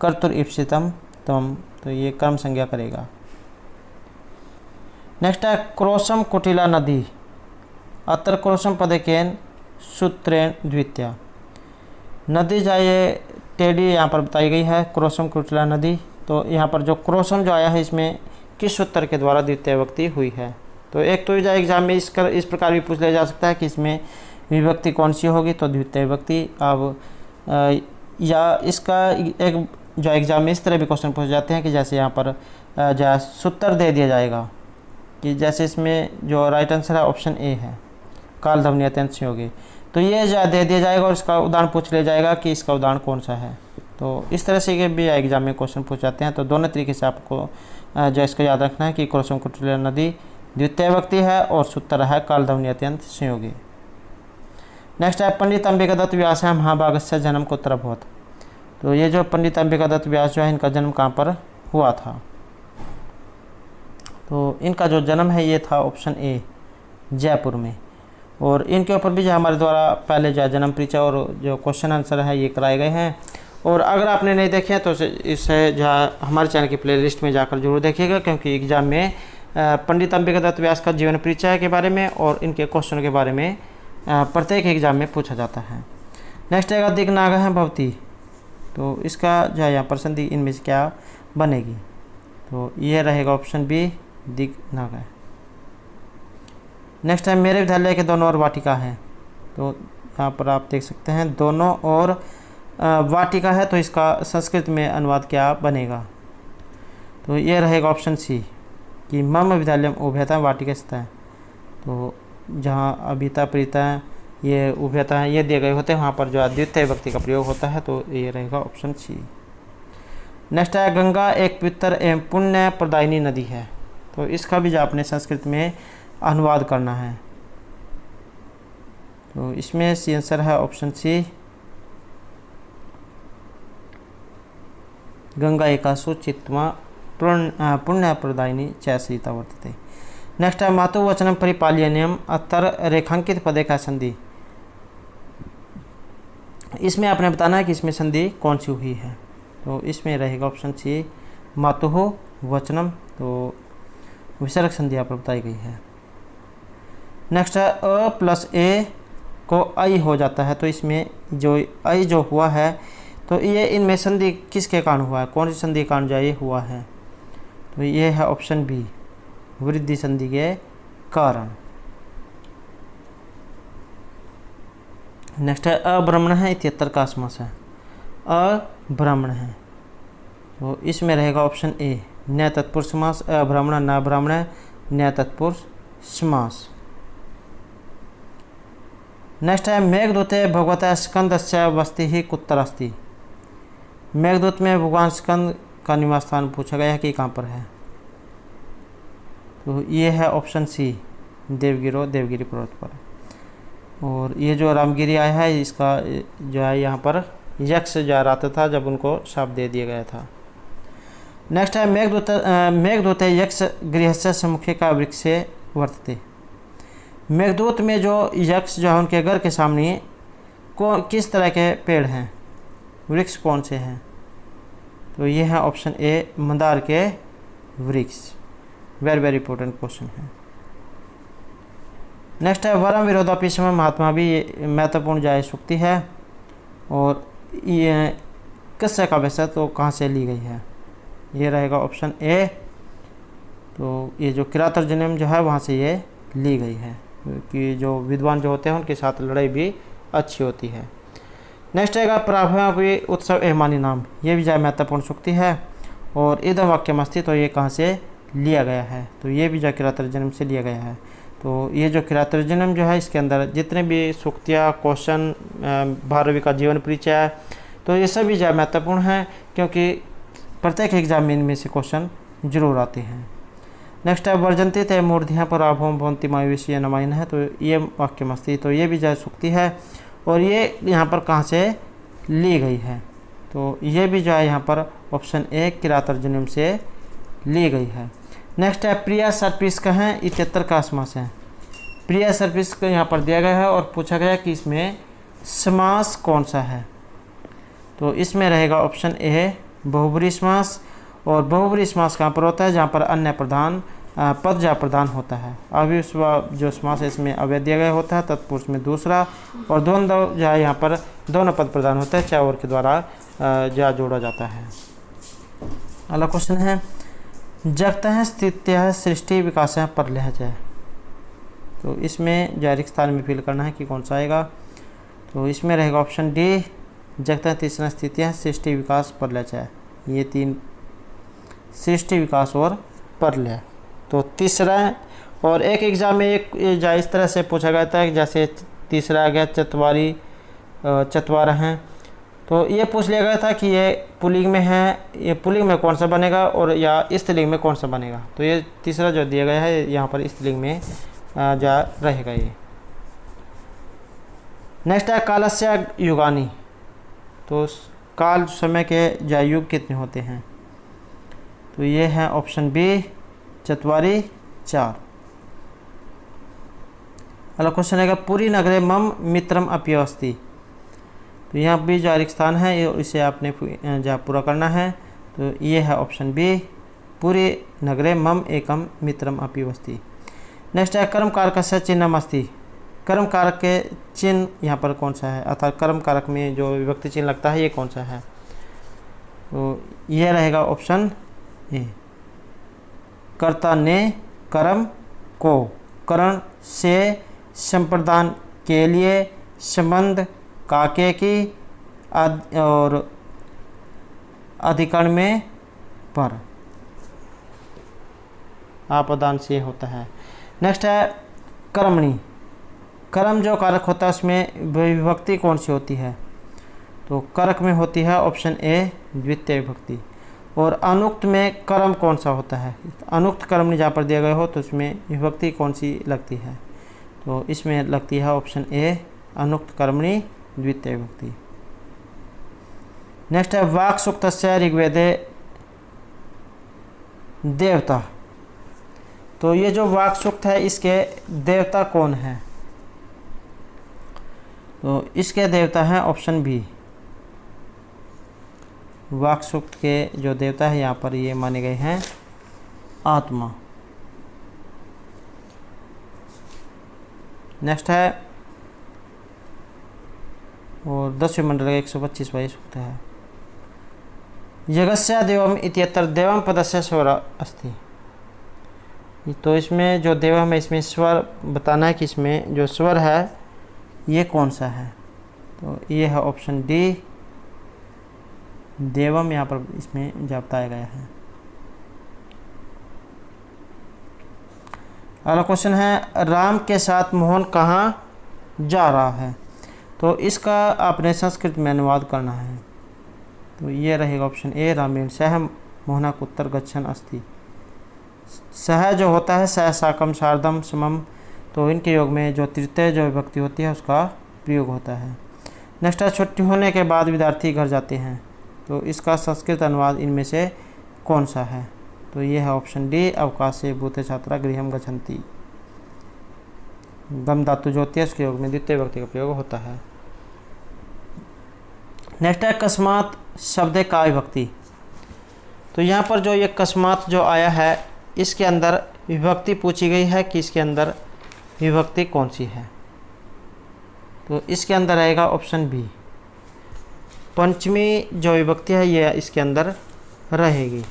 कर्तुर ईप्सितम तम। तो ये कर्म संज्ञा करेगा। नेक्स्ट है क्रोशम कुटिला नदी अत्र क्रोशम पदेकेन सूत्रेण द्वितीया। नदी जो ये टेढ़ी यहाँ पर बताई गई है, क्रोशम कुटिला नदी। तो यहाँ पर जो क्रोशम जो आया है इसमें किस सूत्र के द्वारा द्वितीय विभक्ति हुई है? तो एक तो एग्जाम में इस प्रकार भी पूछ लिया जा सकता है कि इसमें विभक्ति कौन सी होगी, तो द्वितीय विभक्ति। अब या इसका एक जो एग्जाम में इस तरह भी क्वेश्चन पूछ जाते हैं कि जैसे यहाँ पर जो सूत्र दे दिया जाएगा कि जैसे इसमें जो राइट आंसर है ऑप्शन ए है, काल ध्वनि अत्यंत संयोगी। तो ये जो दे दिया जाएगा और इसका उदाहरण पूछ लिया जाएगा कि इसका उदाहरण कौन सा है। तो इस तरह से भी एग्जाम में क्वेश्चन पूछ जाते हैं। तो दोनों तरीके से आपको जो इसको याद रखना है कि क्रोशम कुटिला नदी द्वितीय विभक्ति है और सूत्र है काल ध्वनि अत्यंत संयोगी। नेक्स्ट है पंडित अंबिका दत्त व्यास है महाभागस्य जन्म कुत्र अभवत्। तो ये जो पंडित अंबिका दत्त व्यास जो है इनका जन्म कहाँ पर हुआ था? तो इनका जो जन्म है ये था ऑप्शन ए, जयपुर में। और इनके ऊपर भी जो हमारे द्वारा पहले जो जन्म परिचय और जो क्वेश्चन आंसर है ये कराए गए हैं। और अगर आपने नहीं देखे तो इसे जो हमारे चैनल की प्लेलिस्ट में जाकर जरूर देखिएगा, क्योंकि एग्जाम में पंडित अंबिका दत्त व्यास का जीवन परिचय के बारे में और इनके क्वेश्चन के बारे में प्रत्येक एग्जाम में पूछा जाता है। नेक्स्ट है दिग्नागः भवति। तो इसका जो है यहाँ पर संधि इनमें से क्या बनेगी? तो ये रहेगा ऑप्शन बी, दिग्नागः। नेक्स्ट है मेरे विद्यालय के दोनों ओर वाटिका है। तो यहाँ पर आप देख सकते हैं दोनों ओर वाटिका है, तो इसका संस्कृत में अनुवाद क्या बनेगा? तो ये रहेगा ऑप्शन सी कि मम विद्यालय उभयता वाटिका स्थिता है। तो जहाँ अभिता प्रीता ये उभयता है ये दिए गए होते हैं वहाँ पर जो द्वितीय विभक्ति का प्रयोग होता है। तो ये रहेगा ऑप्शन सी। नेक्स्ट है गंगा एक पवित्र एवं पुण्य प्रदायिनी नदी है। तो इसका भी जो आपने संस्कृत में अनुवाद करना है। तो इसमें सी आंसर है ऑप्शन सी, गंगा एकासु चित्तमा पुण्य प्रदायिनी चैसीता वर्तते। नेक्स्ट है मातु वचनम परिपालनीयम अतर रेखांकित पदे का संधि। इसमें आपने बताना है कि इसमें संधि कौन सी हुई है। तो इसमें रहेगा ऑप्शन सी, मातुः वचनम। तो विसर्ग संधि यहाँ पर बताई गई है। नेक्स्ट है अ प्लस ए को आई हो जाता है। तो इसमें जो आई जो हुआ है तो ये इनमें संधि किसके कारण हुआ है? कौन सी संधि के कारण जो ये हुआ है? तो ये है ऑप्शन बी, वृद्धि संधि के कारण। नेक्स्ट है अब्राह्मण है इत्यत्र का समास है, अब्राह्मण है। तो इसमें रहेगा ऑप्शन ए, न्याय तत्पुरुष समास, अब्राह्मण न ब्राह्मण न्याय तत्पुरुष समास। नेक्स्ट है मेघदूते भगवता स्कंदस्य वस्ति ही कुत्र अस्ति। मेघदूत में भगवान स्कंद का निवास स्थान पूछा गया है कि कहाँ पर है? तो ये है ऑप्शन सी, देवगिरी पर्वत पर। और ये जो रामगिरी आया है इसका जो है यहाँ पर यक्ष जा रहा था जब उनको शाप दे दिया गया था। नेक्स्ट है मेघदूते यक्ष गृहस्य सम्मुखे का वृक्ष वर्तते। मेघदूत में जो यक्ष जो है उनके घर के सामने किस तरह के पेड़ हैं, वृक्ष कौन से हैं? तो ये है ऑप्शन ए, मंदार के वृक्ष। वेरी इंपॉर्टेंट क्वेश्चन है। नेक्स्ट है वरम विरोधापि समय महात्मा भी महत्वपूर्ण जाय सूक्ति है। और ये किससे काव्य से तो कहाँ से ली गई है? ये रहेगा ऑप्शन ए। तो ये जो किरातर्जुनीम जो है वहाँ से ये ली गई है, कि जो विद्वान जो होते हैं उनके साथ लड़ाई भी अच्छी होती है। नेक्स्ट है प्राभवी उत्सव एहमानी नाम। ये भी जो महत्वपूर्ण सूक्ति है। और इदम वाक्यम अस्ति, तो ये कहाँ से लिया गया है। तो ये भी जो किरातार्जुनीयम जन्म से लिया गया है। तो ये जो किरातार्जुनीयम जन्म जो है इसके अंदर जितने भी सूक्तियाँ, क्वेश्चन, भारवी का जीवन परिचय, तो ये सभी जो महत्वपूर्ण हैं क्योंकि प्रत्येक एग्जाम में इनमें से क्वेश्चन जरूर आते हैं। नेक्स्ट है वर्जंती तय मूर्धियाँ पर आभोम भवंती मायुषीय नमाइन है। तो ये वाक्य मस्ती, तो ये भी जो सूक्ति है और ये यहाँ पर कहाँ से ली गई है। तो ये भी जो है यहाँ पर ऑप्शन ए किरातार्जुनीयम से ली गई है। नेक्स्ट है प्रिया सर्पिस का है 73 का समास है। प्रिया सर्पिस को यहाँ पर दिया गया है और पूछा गया कि इसमें समास कौन सा है। तो इसमें रहेगा ऑप्शन ए बहुब्री समास। और बहुब्री समास कहाँ पर होता है, जहाँ पर अन्य प्रधान पद जा प्रधान होता है। अव्यय जो समास है इसमें अव्यय दिया गया होता है, तत्पुरुष में दूसरा, और दोनों जो है यहाँ पर दोनों पद प्रधान होता है, चाहे और के द्वारा जा जोड़ा जाता है। अगला क्वेश्चन है जगत है स्थित्य है सृष्टि विकास है पर लहज है। तो इसमें जो रिक्त स्थान में फिल करना है कि कौन सा आएगा। तो इसमें रहेगा ऑप्शन डी जगत है, तीसरा स्थिति है सृष्टि विकास पर लहज है। ये तीन सृष्टि विकास और परलय। तो तीसरा है, और एक एग्जाम में एक इस तरह से पूछा गया था कि जैसे तीसरा आ गया चतवार हैं। तो ये पूछ लिया गया था कि ये पुल्लिंग में है, ये पुल्लिंग में कौन सा बनेगा और या स्त्रीलिंग में कौन सा बनेगा। तो ये तीसरा जो दिया गया है यहाँ पर स्त्रीलिंग में जा रहेगा ये। नेक्स्ट है कालस्य युगानी। तो काल समय के जा युग कितने होते हैं। तो ये है ऑप्शन बी चत्वारी 4। अगला क्वेश्चन है पूरी नगरे मम मित्रम अप्यवस्थी। तो यहाँ भी जो रिक्त स्थान है इसे आपने जा पूरा करना है। तो ये है ऑप्शन बी पूरी नगरे मम एकम मित्रम अप्यवस्थी। नेक्स्ट है कर्म कारक से चिन्हम अस्ति। कर्म कारक के चिन्ह यहाँ पर कौन सा है, अर्थात कर्म कारक में जो विभक्ति चिन्ह लगता है ये कौन सा है। तो यह रहेगा ऑप्शन ए कर्ता ने कर्म को करण से संप्रदान के लिए संबंध काके की और अधिकरण में पर आपदान से होता है। नेक्स्ट है कर्मणि। कर्म जो कारक होता है उसमें विभक्ति कौन सी होती है। तो कारक में होती है ऑप्शन ए द्वितीय विभक्ति। और अनुक्त में कर्म कौन सा होता है। अनुक्त कर्मणि जहाँ पर दिया गया हो तो उसमें विभक्ति कौन सी लगती है। तो इसमें लगती है ऑप्शन ए अनुक्त कर्मणि द्वितीय विभक्ति। नेक्स्ट है वाक् सूक्तस्य ऋग्वेदे देवता। तो ये जो वाक् सूक्त है इसके देवता कौन है। तो इसके देवता है ऑप्शन बी वाक् सूक्त के जो देवता है यहाँ पर ये माने गए हैं आत्मा। नेक्स्ट है और 10वें मंडल का 125वां सूक्त है यगस्य देवम इत्यत्र देवम पदस्य स्वर अस्ति। तो इसमें जो देवम है इसमें स्वर बताना है कि इसमें जो स्वर है ये कौन सा है। तो ये है ऑप्शन डी देवम, यहाँ पर इसमें जो बताया गया है। अगला क्वेश्चन है राम के साथ मोहन कहाँ जा रहा है। तो इसका आपने संस्कृत में अनुवाद करना है। तो ये रहेगा ऑप्शन ए रामेण सह मोहनक उत्तर गच्छन अस्ति। सह जो होता है सह साकम शारदम समम, तो इनके योग में जो तृतीय जो विभक्ति होती है उसका प्रयोग होता है। नेक्स्ट है छुट्टी होने के बाद विद्यार्थी घर जाते हैं। तो इसका संस्कृत अनुवाद इनमें से कौन सा है। तो ये है ऑप्शन डी अवकाशे भूते छात्रा गृहम गच्छन्ति। गम धातु जो होती है उसके योग में द्वितीय विभक्ति का प्रयोग होता है। नेक्स्ट है अकस्मात शब्द का विभक्ति। तो यहाँ पर जो ये अकस्मात जो आया है इसके अंदर विभक्ति पूछी गई है कि इसके अंदर विभक्ति कौन सी है। तो इसके अंदर रहेगा ऑप्शन बी पंचमी जो विभक्ति है ये इसके अंदर रहेगी।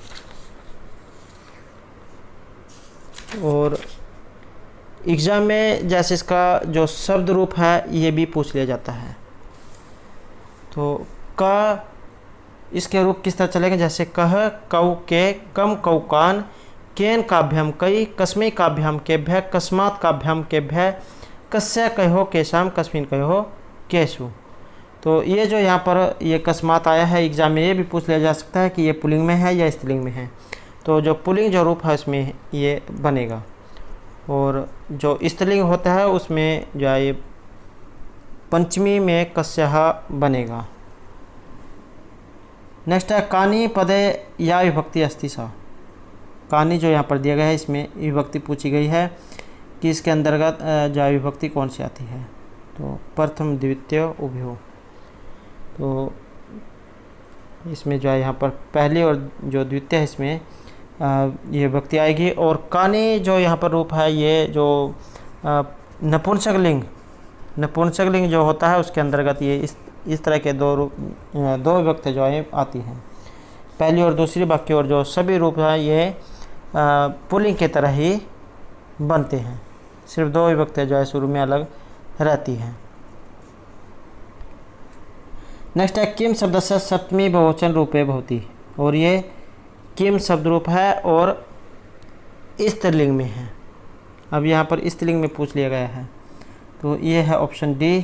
और एग्जाम में जैसे इसका जो शब्द रूप है ये भी पूछ लिया जाता है। तो का इसके रूप किस तरह चलेंगे, जैसे कह कौ के कम कौकान केन काभ्यम कई, कस्मै काभ्याम केभ्य, कस्मात् काभ्याम केभ्य, कस्य कहो केशाम, कस्मिन कहो केशु। तो ये जो यहाँ पर ये कस्मात आया है एग्जाम में, ये भी पूछ लिया जा सकता है कि ये पुल्लिंग में है या स्त्रीलिंग में है। तो जो पुल्लिंग जो रूप है इसमें ये बनेगा, और जो स्त्रीलिंग होता है उसमें जो है ये पंचमी में कस्यः बनेगा। नेक्स्ट है कानी पदे या विभक्ति अस्ति सा। कानी जो यहाँ पर दिया गया है इसमें विभक्ति पूछी गई है कि इसके अंतर्गत जो विभक्ति कौन सी आती है। तो प्रथम द्वितीय उभयो, तो इसमें जो है यहाँ पर पहली और जो द्वितीय है इसमें ये विभक्ति आएगी। और कानी जो यहाँ पर रूप है ये जो नपुंसक लिंग जो होता है उसके अंतर्गत ये इस तरह के दो विभक्ति जो है आती हैं, पहली और दूसरी वाक्य। और जो सभी रूप है ये पुल्लिंग की तरह ही बनते हैं, सिर्फ दो विभक्ति जो है शुरू में अलग रहती हैं। नेक्स्ट है किम शब्द से सप्तमी बहुवचन रूपे भवति, और ये किम शब्द रूप है और स्त्रीलिंग में है। अब यहाँ पर स्त्रीलिंग में पूछ लिया गया है, तो ये है ऑप्शन डी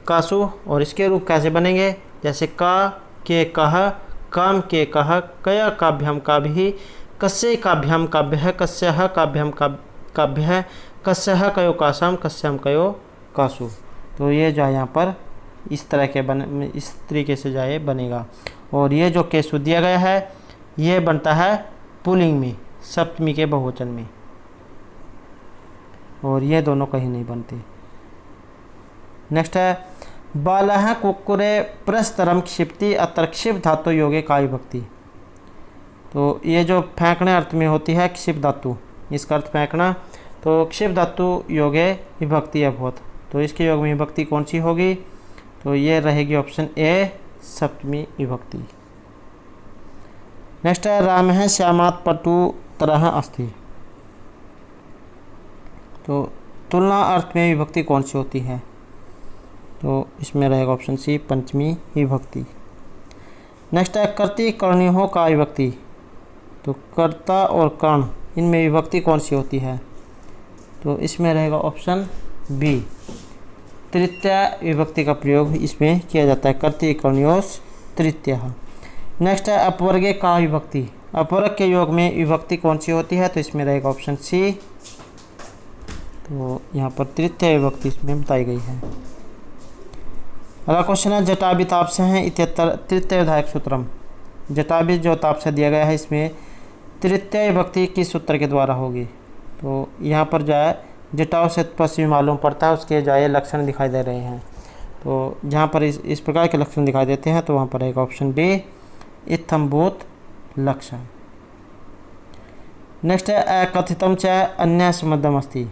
कासु। और इसके रूप कैसे बनेंगे, जैसे का के कह, काम के कह, कया काभ्यम काभि, कस्य काभ्यम काभ्य, कस्यः काभ्यम काभ्य, कस्यः कयो कासाम, कस्याम कयो कासु। तो ये जो है यहाँ पर इस तरह के इस तरीके से जो है बनेगा। और ये जो केसु दिया गया है ये बनता है पुल्लिंग में, सप्तमी के बहुवचन में, और ये दोनों कहीं नहीं बनते। नेक्स्ट है बालः कुक्कुरे प्रस्तरम क्षिप्ति अत्र क्षिप धातु योगे का विभक्ति। तो ये जो फेंकने अर्थ में होती है क्षिप धातु, इसका अर्थ फेंकना, तो क्षिप धातु योगे विभक्ति अभवत। तो इसके योग में विभक्ति कौन सी होगी, तो ये रहेगी ऑप्शन ए सप्तमी विभक्ति। नेक्स्ट है रामः श्यामात् पटु तरह अस्ति। तो तुलना अर्थ में विभक्ति कौन सी होती है, तो इसमें रहेगा ऑप्शन सी पंचमी विभक्ति। नेक्स्ट है कर्ति कर्णियों का विभक्ति। तो कर्ता और कर्ण इनमें विभक्ति कौन सी होती है, तो इसमें रहेगा ऑप्शन बी तृतीय विभक्ति का प्रयोग इसमें किया जाता है, कर्ति कर्णयोस तृतीय। नेक्स्ट है अपवर्गे का विभक्ति। अपवर्ग के योग में विभक्ति कौन सी होती है, तो इसमें रहेगा ऑप्शन सी। तो यहाँ पर तृतीय विभक्ति इसमें बताई गई है। अगला क्वेश्चन है जटाभि ताप से हैं इत्यत्र तृतीय विधायक सूत्रम। जटाभि जो ताप से दिया गया है इसमें तृतीय विभक्ति किस सूत्र के द्वारा होगी। तो यहाँ पर जो है जटाओं से पश्चिमी मालूम पड़ता है, उसके जो है लक्षण दिखाई दे रहे हैं। तो जहाँ पर इस प्रकार के लक्षण दिखाई देते हैं तो वहाँ पर एक ऑप्शन डी इत्थम्भूत लक्षण। नेक्स्ट है अकथितम च अन्य संबद्धम अस्ति।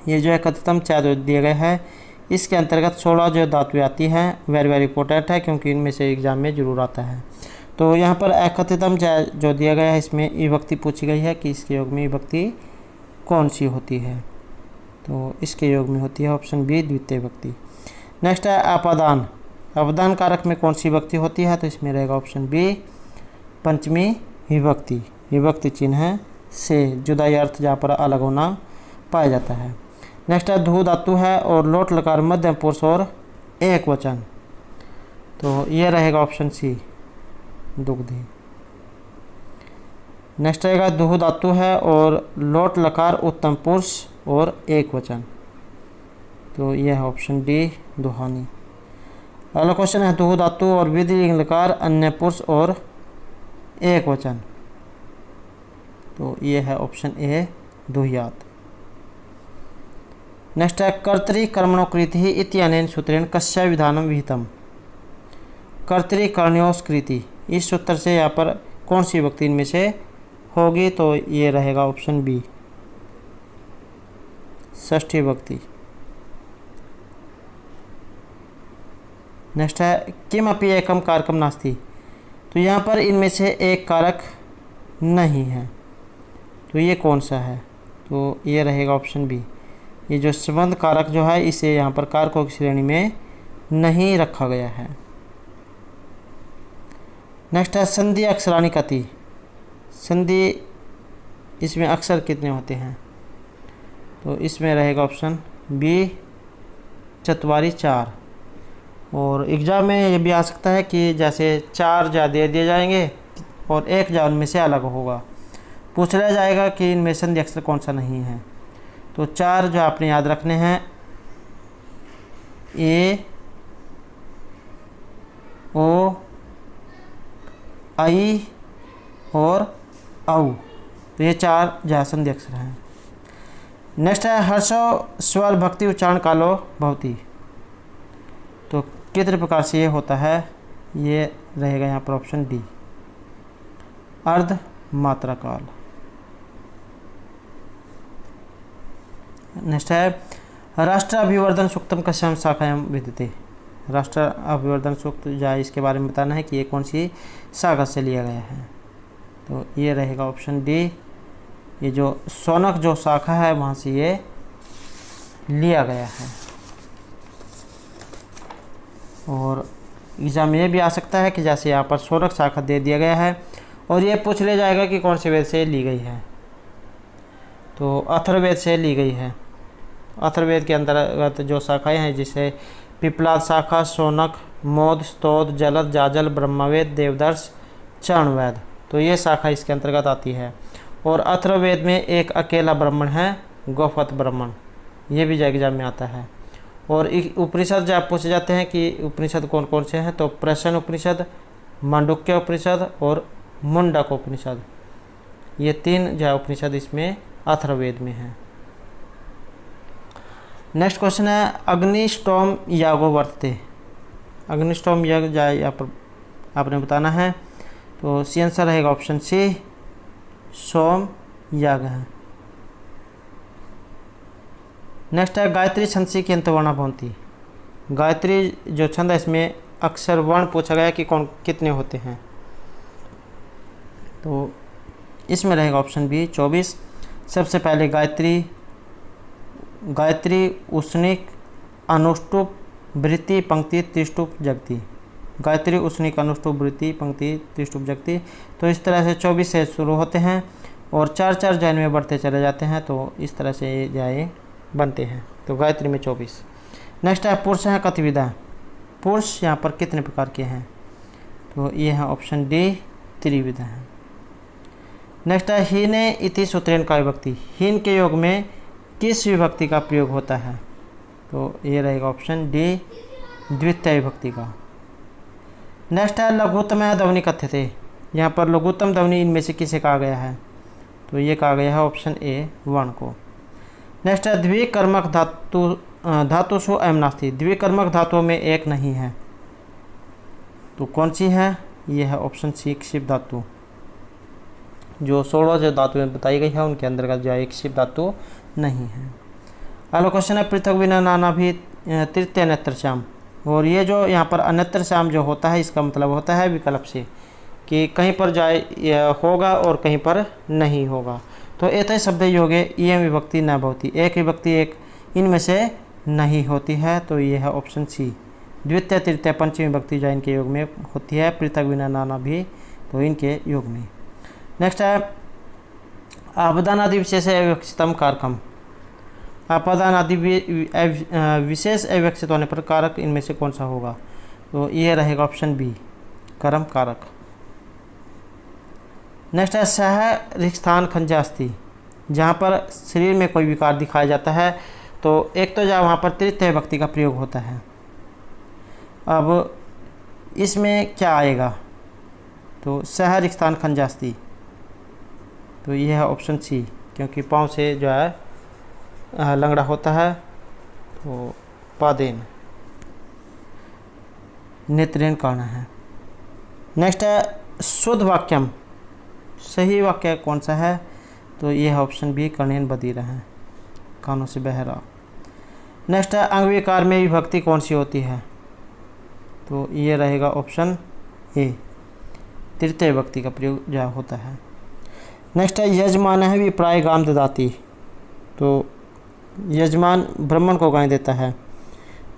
ये जो है कथितम च जो दिया गया है इसके अंतर्गत 16 जो धातुएं आती हैं, वेरी इंपॉर्टेंट है क्योंकि इनमें से एग्जाम में जरूर आता है। तो यहाँ पर अकथितम च जो दिया गया है इसमें विभक्ति पूछी गई है कि इसके योग में विभक्ति कौन सी होती है, तो इसके योग में होती है ऑप्शन बी द्वितीय विभक्ति। नेक्स्ट है अपादान। अवदान कारक में कौन सी विभक्ति होती है, तो इसमें रहेगा ऑप्शन बी पंचमी विभक्ति। विभक्ति चिन्ह है से जुदाई अर्थ जहाँ पर अलग होना पाया जाता है। नेक्स्ट है धू धातु है और लोट लकार मध्यम पुरुष और एक वचन। तो ये रहेगा ऑप्शन सी दुग्धि। नेक्स्ट रहेगा दुह धातु है और लोट लकार उत्तम पुरुष और एक वचन। तो यह है ऑप्शन डी दुहानी। अगला क्वेश्चन है दुह धातु और विधिलिंग लकार अन्य पुरुष और एक वचन। तो यह है ऑप्शन ए दुह्यात। नेक्स्ट है कर्तरी कर्मणो कृति इत्यनेन सूत्रेण कस्य विधानम विहितम। कर्तरी कर्णयोस कृति, इस सूत्र से यहाँ पर कौन सी विभक्ति इनमें से होगी, तो ये रहेगा ऑप्शन बी षष्ठी विभक्ति। नेक्स्ट है किमपि एकम कारकम नास्ति। तो यहाँ पर इनमें से एक कारक नहीं है, तो ये कौन सा है, तो ये रहेगा ऑप्शन बी। ये जो संबंध कारक जो है इसे यहाँ पर कारकों की श्रेणी में नहीं रखा गया है। नेक्स्ट है संधि अक्षराणी कति। संधि इसमें अक्सर कितने होते हैं? तो इसमें रहेगा ऑप्शन बी, चतवारी 4। और एग्ज़ाम में ये भी आ सकता है कि जैसे 4 जा दे दिए जाएंगे और 1 जा उनमें से अलग होगा। पूछ लिया जाएगा कि इनमें संधि अक्षर कौन सा नहीं है। तो 4 जो आपने याद रखने हैं, ए, ओ, आई और औ। तो ये 4 जा संधि अक्षर हैं। नेक्स्ट है हर्षो स्वर भक्ति उच्चारण कालो भवती। तो कितने प्रकार से ये होता है? ये रहेगा यहाँ पर ऑप्शन डी, अर्ध मात्रा काल। नेक्स्ट है राष्ट्र अभिवर्धन सूक्तम कस्याम शाखायाम विद्यते। राष्ट्र अभिवर्धन सूक्त जाए इसके बारे में बताना है कि ये कौन सी शाखा से लिया गया है। तो ये रहेगा ऑप्शन डी, ये जो शौनक जो शाखा है वहाँ से ये लिया गया है। और एग्जाम में ये भी आ सकता है कि जैसे यहाँ पर शौनक शाखा दे दिया गया है और ये पूछ लिया जाएगा कि कौन से वेद से ली गई है। तो अथर्ववेद से ली गई है। अथर्ववेद के अंतर्गत जो शाखाएँ हैं जिसे पिपलाद शाखा, शौनक, मोद, स्तोद, जलद, जाजल, ब्रह्मवेद, देवदर्श, चरणवेद, तो ये शाखा इसके अंतर्गत आती है। और अथर्ववेद में एक अकेला ब्राह्मण है, गौपथ ब्राह्मण, ये भी एग्जाम में आता है। और उपनिषद जब पूछे जाते हैं कि उपनिषद कौन कौन से हैं, तो प्रश्न उपनिषद, मांडुक्य उपनिषद और मुंडक उपनिषद, ये 3 जो उपनिषद इसमें अथर्ववेद में है। नेक्स्ट क्वेश्चन है अग्निष्टोम यागो वर्तते। अग्निष्टोम यज्ञ जाए यहाँ पर आपने बताना है। तो सी आंसर रहेगा ऑप्शन सी, सोम याग है। नेक्स्ट है गायत्री छंद की अंतवर्णा भवंती। गायत्री जो छंद है इसमें अक्षर वर्ण पूछा गया कि कौन कितने होते हैं। तो इसमें रहेगा ऑप्शन बी 24। सबसे पहले गायत्री, गायत्री, उष्णिक, अनुष्टुप, वृत्ति, पंक्ति, त्रिष्टुप, जगती। गायत्री, उष्णिक, अनुष्टुप, वृत्ति, पंक्ति, त्रिष्टुप, जगती। तो इस तरह से 24 से शुरू होते हैं और 4-4 जैन में बढ़ते चले जाते हैं। तो इस तरह से ये जाए बनते हैं। तो गायत्री में 24। नेक्स्ट है पुरुष है कतिविधा। पुरुष यहाँ पर कितने प्रकार के हैं? तो ये है ऑप्शन डी, त्रिविधा है। नेक्स्ट है हीने इति सूत्रेण का विभक्ति। हीन के योग में किस विभक्ति का प्रयोग होता है? तो ये रहेगा ऑप्शन डी, द्वितीय विभक्ति का। नेक्स्ट है लघुत्तम ध्वनि कथ्यते। यहाँ पर लघुत्तम ध्वनि इनमें से किसे कहा गया है? तो ये कहा गया है ऑप्शन ए, वर्ण को। नेक्स्ट है द्विकर्मक धातुषु अयम नास्ति। द्विकर्मक धातुओं में एक नहीं है, तो कौन सी है? ये है ऑप्शन सी, क्षिप धातु। जो 16 जो धातुएं बताई गई है उनके अंतर्गत जो एक क्षिप धातु नहीं है। अगला क्वेश्चन है पृथक विना नाना भी तृतीय अन्यत्र श्याम। और ये जो यहाँ पर अन्यत्र श्याम जो होता है इसका मतलब होता है विकल्प से, कि कहीं पर जाए होगा और कहीं पर नहीं होगा। तो एतय शब्द योगे इयं विभक्ति न भवति। एक विभक्ति एक इनमें से नहीं होती है। तो ये है ऑप्शन सी, द्वितीय तृतीय पंचमी विभक्ति जो इनके योग में होती है, पृथक विना नाना भी, तो इनके योग में। नेक्स्ट है आपदान आदि विशेष अविवक्षितम कारकम। आपदान आदि विशेष अविवक्षित होने पर कारक इनमें से कौन सा होगा? तो ये रहेगा ऑप्शन बी, कर्म कारक। नेक्स्ट है सह रिक्स्थान खंजास्ति। जहाँ पर शरीर में कोई विकार दिखाया जाता है तो एक तो जहाँ वहाँ पर तृतीय विभक्ति का प्रयोग होता है। अब इसमें क्या आएगा? तो सह रिक्स्थान खंजास्ति, तो ये है ऑप्शन सी, क्योंकि पाँव से जो है लंगड़ा होता है। तो पादेन नेत्रेन कहना है। नेक्स्ट है शुद्ध वाक्यम। सही वाक्य कौन सा है? तो ये है ऑप्शन बी, कर्णेन बधिर है, कानों से बहरा। नेक्स्ट है अंग विकार में विभक्ति कौन सी होती है? तो ये रहेगा ऑप्शन ए, तृतीय विभक्ति का प्रयोग जो होता है। नेक्स्ट है यजमान है विप्राय गाम ददाती। तो यजमान ब्राह्मण को गाय देता है,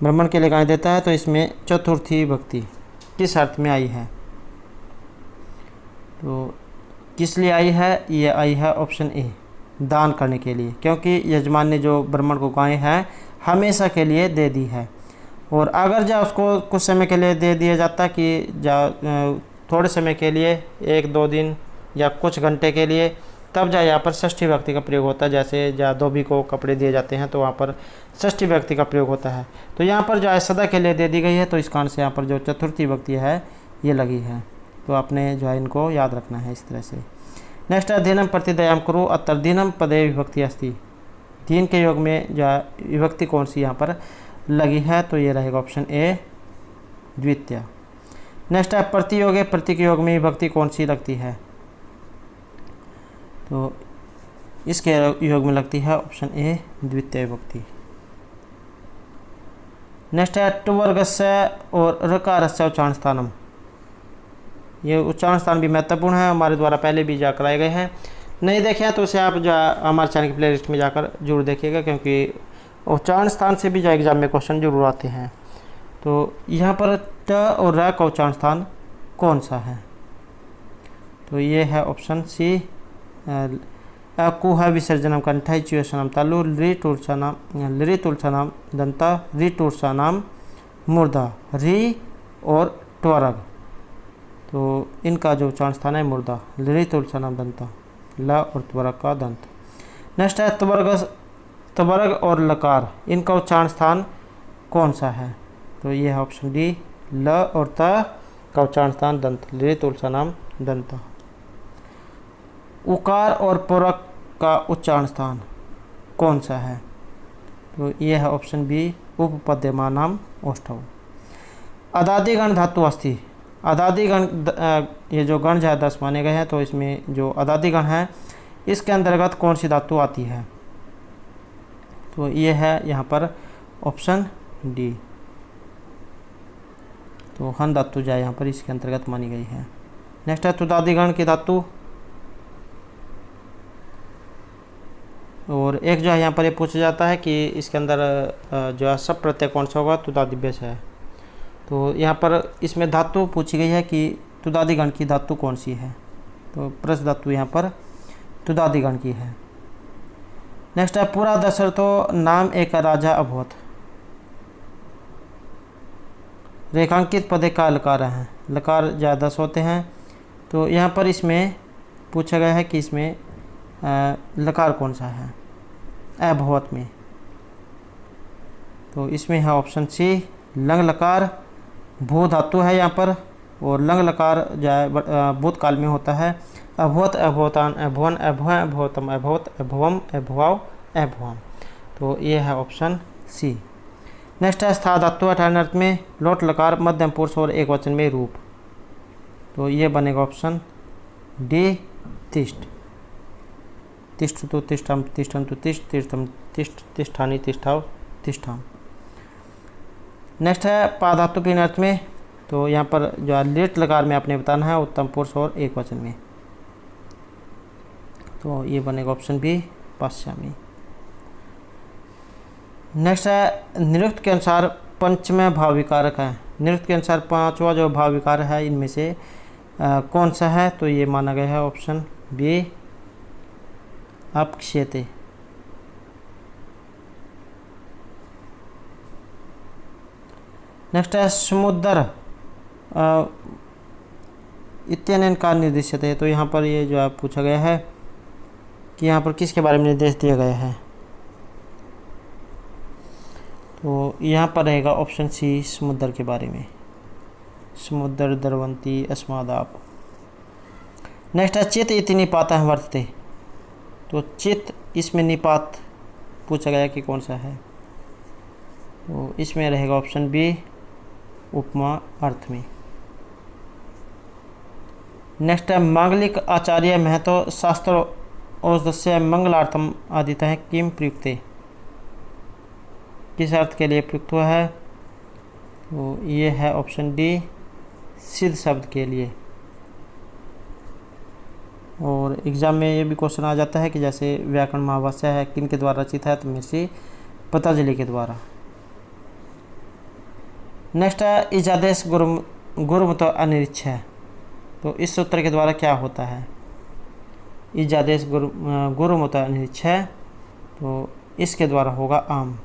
ब्राह्मण के लिए गाय देता है। तो इसमें चतुर्थी विभक्ति किस अर्थ में आई है? तो किस लिए आई है? ये आई है ऑप्शन ए, दान करने के लिए, क्योंकि यजमान ने जो ब्राह्मण को गाय है हमेशा के लिए दे दी है। और अगर जा उसको कुछ समय के लिए दे दिया जाता कि जा थोड़े समय के लिए 1-2 दिन या कुछ घंटे के लिए, तब जा यहाँ पर षष्ठी व्यक्ति का प्रयोग होता है। जैसे जा धोबी को कपड़े दिए जाते हैं तो वहाँ पर षष्ठी व्यक्ति का प्रयोग होता है। तो यहाँ पर जो है सदा के लिए दे दी गई है, तो इस कारण से यहाँ पर जो चतुर्थी व्यक्ति है ये लगी है। तो आपने जो है इनको याद रखना है इस तरह से। नेक्स्ट है दीनम प्रति दयाम करो अतर दीनम पदे विभक्ति अस्ति। दीन के योग में जो विभक्ति कौन सी यहाँ पर लगी है? तो ये रहेगा ऑप्शन ए, द्वितीय। नेक्स्ट है प्रतियोग प्रतीक योग में विभक्ति कौन सी लगती है? तो इसके योग में लगती है ऑप्शन ए, द्वितीय विभक्ति। नेक्स्ट है टवर्गस्य और रकारस्य उच्चारण स्थानम। ये उच्चारण स्थान भी महत्वपूर्ण है, हमारे द्वारा पहले भी जा कराए गए हैं। नहीं देखे हैं तो उसे आप जो हमारे चैनल की प्लेलिस्ट में जाकर जरूर देखिएगा, क्योंकि उच्चारण स्थान से भी जो एग्जाम में क्वेश्चन जरूर आते हैं। तो यहाँ पर ट और र का उच्चारण स्थान कौन सा है? तो ये है ऑप्शन सी, अकुह विसर्जनम कंठाई च्यूसनम तालु लि तुलसनम दंता रि तुलसनम मुर्दा री और ट्वरग। तो इनका जो उच्चारण स्थान है मुर्दा, लि तुलसनम दंता, ल और त्वरग का दंत। नेक्स्ट है त्वरग और लकार, इनका उच्चारण स्थान कौन सा है? तो ये है ऑप्शन डी, ल और त का उच्चारण स्थान दंत, लि तुलसनम दंता। उकार और पूरक का उच्चारण स्थान कौन सा है? तो ये है ऑप्शन बी, उपपद्यमानाम ओष्ठव। अदादिगण धातु अस्थि, अदादिगण ये जो गण है 10 माने गए हैं, तो इसमें जो अदादिगण है इसके अंतर्गत कौन सी धातु आती है? तो ये है यहाँ पर ऑप्शन डी, तो हन धातु जो है यहाँ पर इसके अंतर्गत मानी गई है। नेक्स्ट है तुदादिगण की धातु, और एक जो है यहाँ पर ये पूछा जाता है कि इसके अंदर जो है सब प्रत्यय कौन सा होगा? तुदादिभ्य है। तो यहाँ पर इसमें धातु पूछी गई है कि तुदादिगण की धातु कौन सी है? तो प्रस धातु यहाँ पर तुदादिगण की है। नेक्स्ट है पूरा दशरथो नाम एक राजा अभवत। रेखांकित पदे का लकार हैं, लकार जो 10 होते हैं। तो यहाँ पर इसमें पूछा गया है कि इसमें लकार कौन सा है अभवत में? तो इसमें है ऑप्शन सी, लंग लकार। भू धातु है यहाँ पर, और लंग लकार जो है भूतकाल में होता है। अभवत, अभवतान, अभवन, अभव, अभवतम, अभवत, अभवम, अभवाव, अभवम। तो ये है ऑप्शन सी। नेक्स्ट है स्था धातु 18 अर्थ में, लोट लकार, मध्यम पुरुष और एक वचन में रूप। तो ये बनेगा ऑप्शन डी, तिष्ठ। तिष्ठतु तिष्ठम, तिष्ठन्तु तिष्ठ, तीर्थम तिष्ठ, तिष्ठानि तिष्ठाव, तिष्ठाम। नेक्स्ट है पा धातु 3 अर्थ में। तो यहाँ पर जो लेट लकार में आपने बताना है उत्तम पुरुष और एक वचन में। तो ये बनेगा ऑप्शन बी, पाश्चामी। नेक्स्ट है निरुक्त के अनुसार पंचम भाव विकारक है। निरुक्त के अनुसार 5वां जो भाव विकार है इनमें से कौन सा है? तो ये माना गया है ऑप्शन बी, अपक्षेते। नेक्स्ट है समुद्र इत्यनेन का निर्देशित है। तो यहाँ पर ये जो है पूछा गया है कि यहाँ पर किसके बारे में निर्देश दिया गया है? तो यहाँ पर रहेगा ऑप्शन सी, समुद्र के बारे में। समुद्र द्रवंती अस्मादाप। नेक्स्ट है चित इति निपात वर्तते। तो चित, इसमें निपात पूछा गया कि कौन सा है? तो इसमें रहेगा ऑप्शन बी, उपमा अर्थ में। नेक्स्ट है मांगलिक आचार्य महतो शास्त्र औषधस्य मंगलार्थम आदितः किम प्रयुक्ते। किस अर्थ के लिए प्रयुक्त हुआ है? तो ये है ऑप्शन डी, सिद्ध शब्द के लिए। और एग्जाम में ये भी क्वेश्चन आ जाता है कि जैसे व्याकरण महाभाष्य है किन के द्वारा रचित है? तो महर्षि पतंजलि के द्वारा। नेक्स्ट है इजादेश गुरुमतो अनिरीक्ष है। तो इस सूत्र के द्वारा क्या होता है? इजादेश गुरु मुता 6, तो इसके द्वारा होगा आम।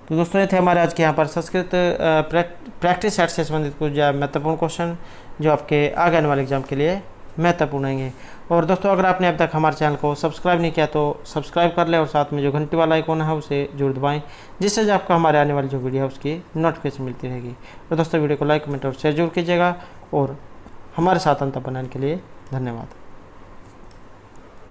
तो दोस्तों ये थे हमारे आज के यहाँ पर संस्कृत प्रैक्टिस सेट से संबंधित कुछ महत्वपूर्ण क्वेश्चन जो आपके आगे आने वाले एग्जाम के लिए महत्वपूर्ण होंगे। और दोस्तों अगर आपने अब तक हमारे चैनल को सब्सक्राइब नहीं किया तो सब्सक्राइब कर ले और साथ में जो घंटी वाला आइकॉन है उसे जरूर दबाएं, जिससे जो आपको हमारे आने वाली जो वीडियो है उसकी नोटिफिकेशन मिलती रहेगी। तो दोस्तों वीडियो को लाइक, कमेंट और शेयर जरूर कीजिएगा और हमारे साथ अंत बनाने के लिए धन्यवाद।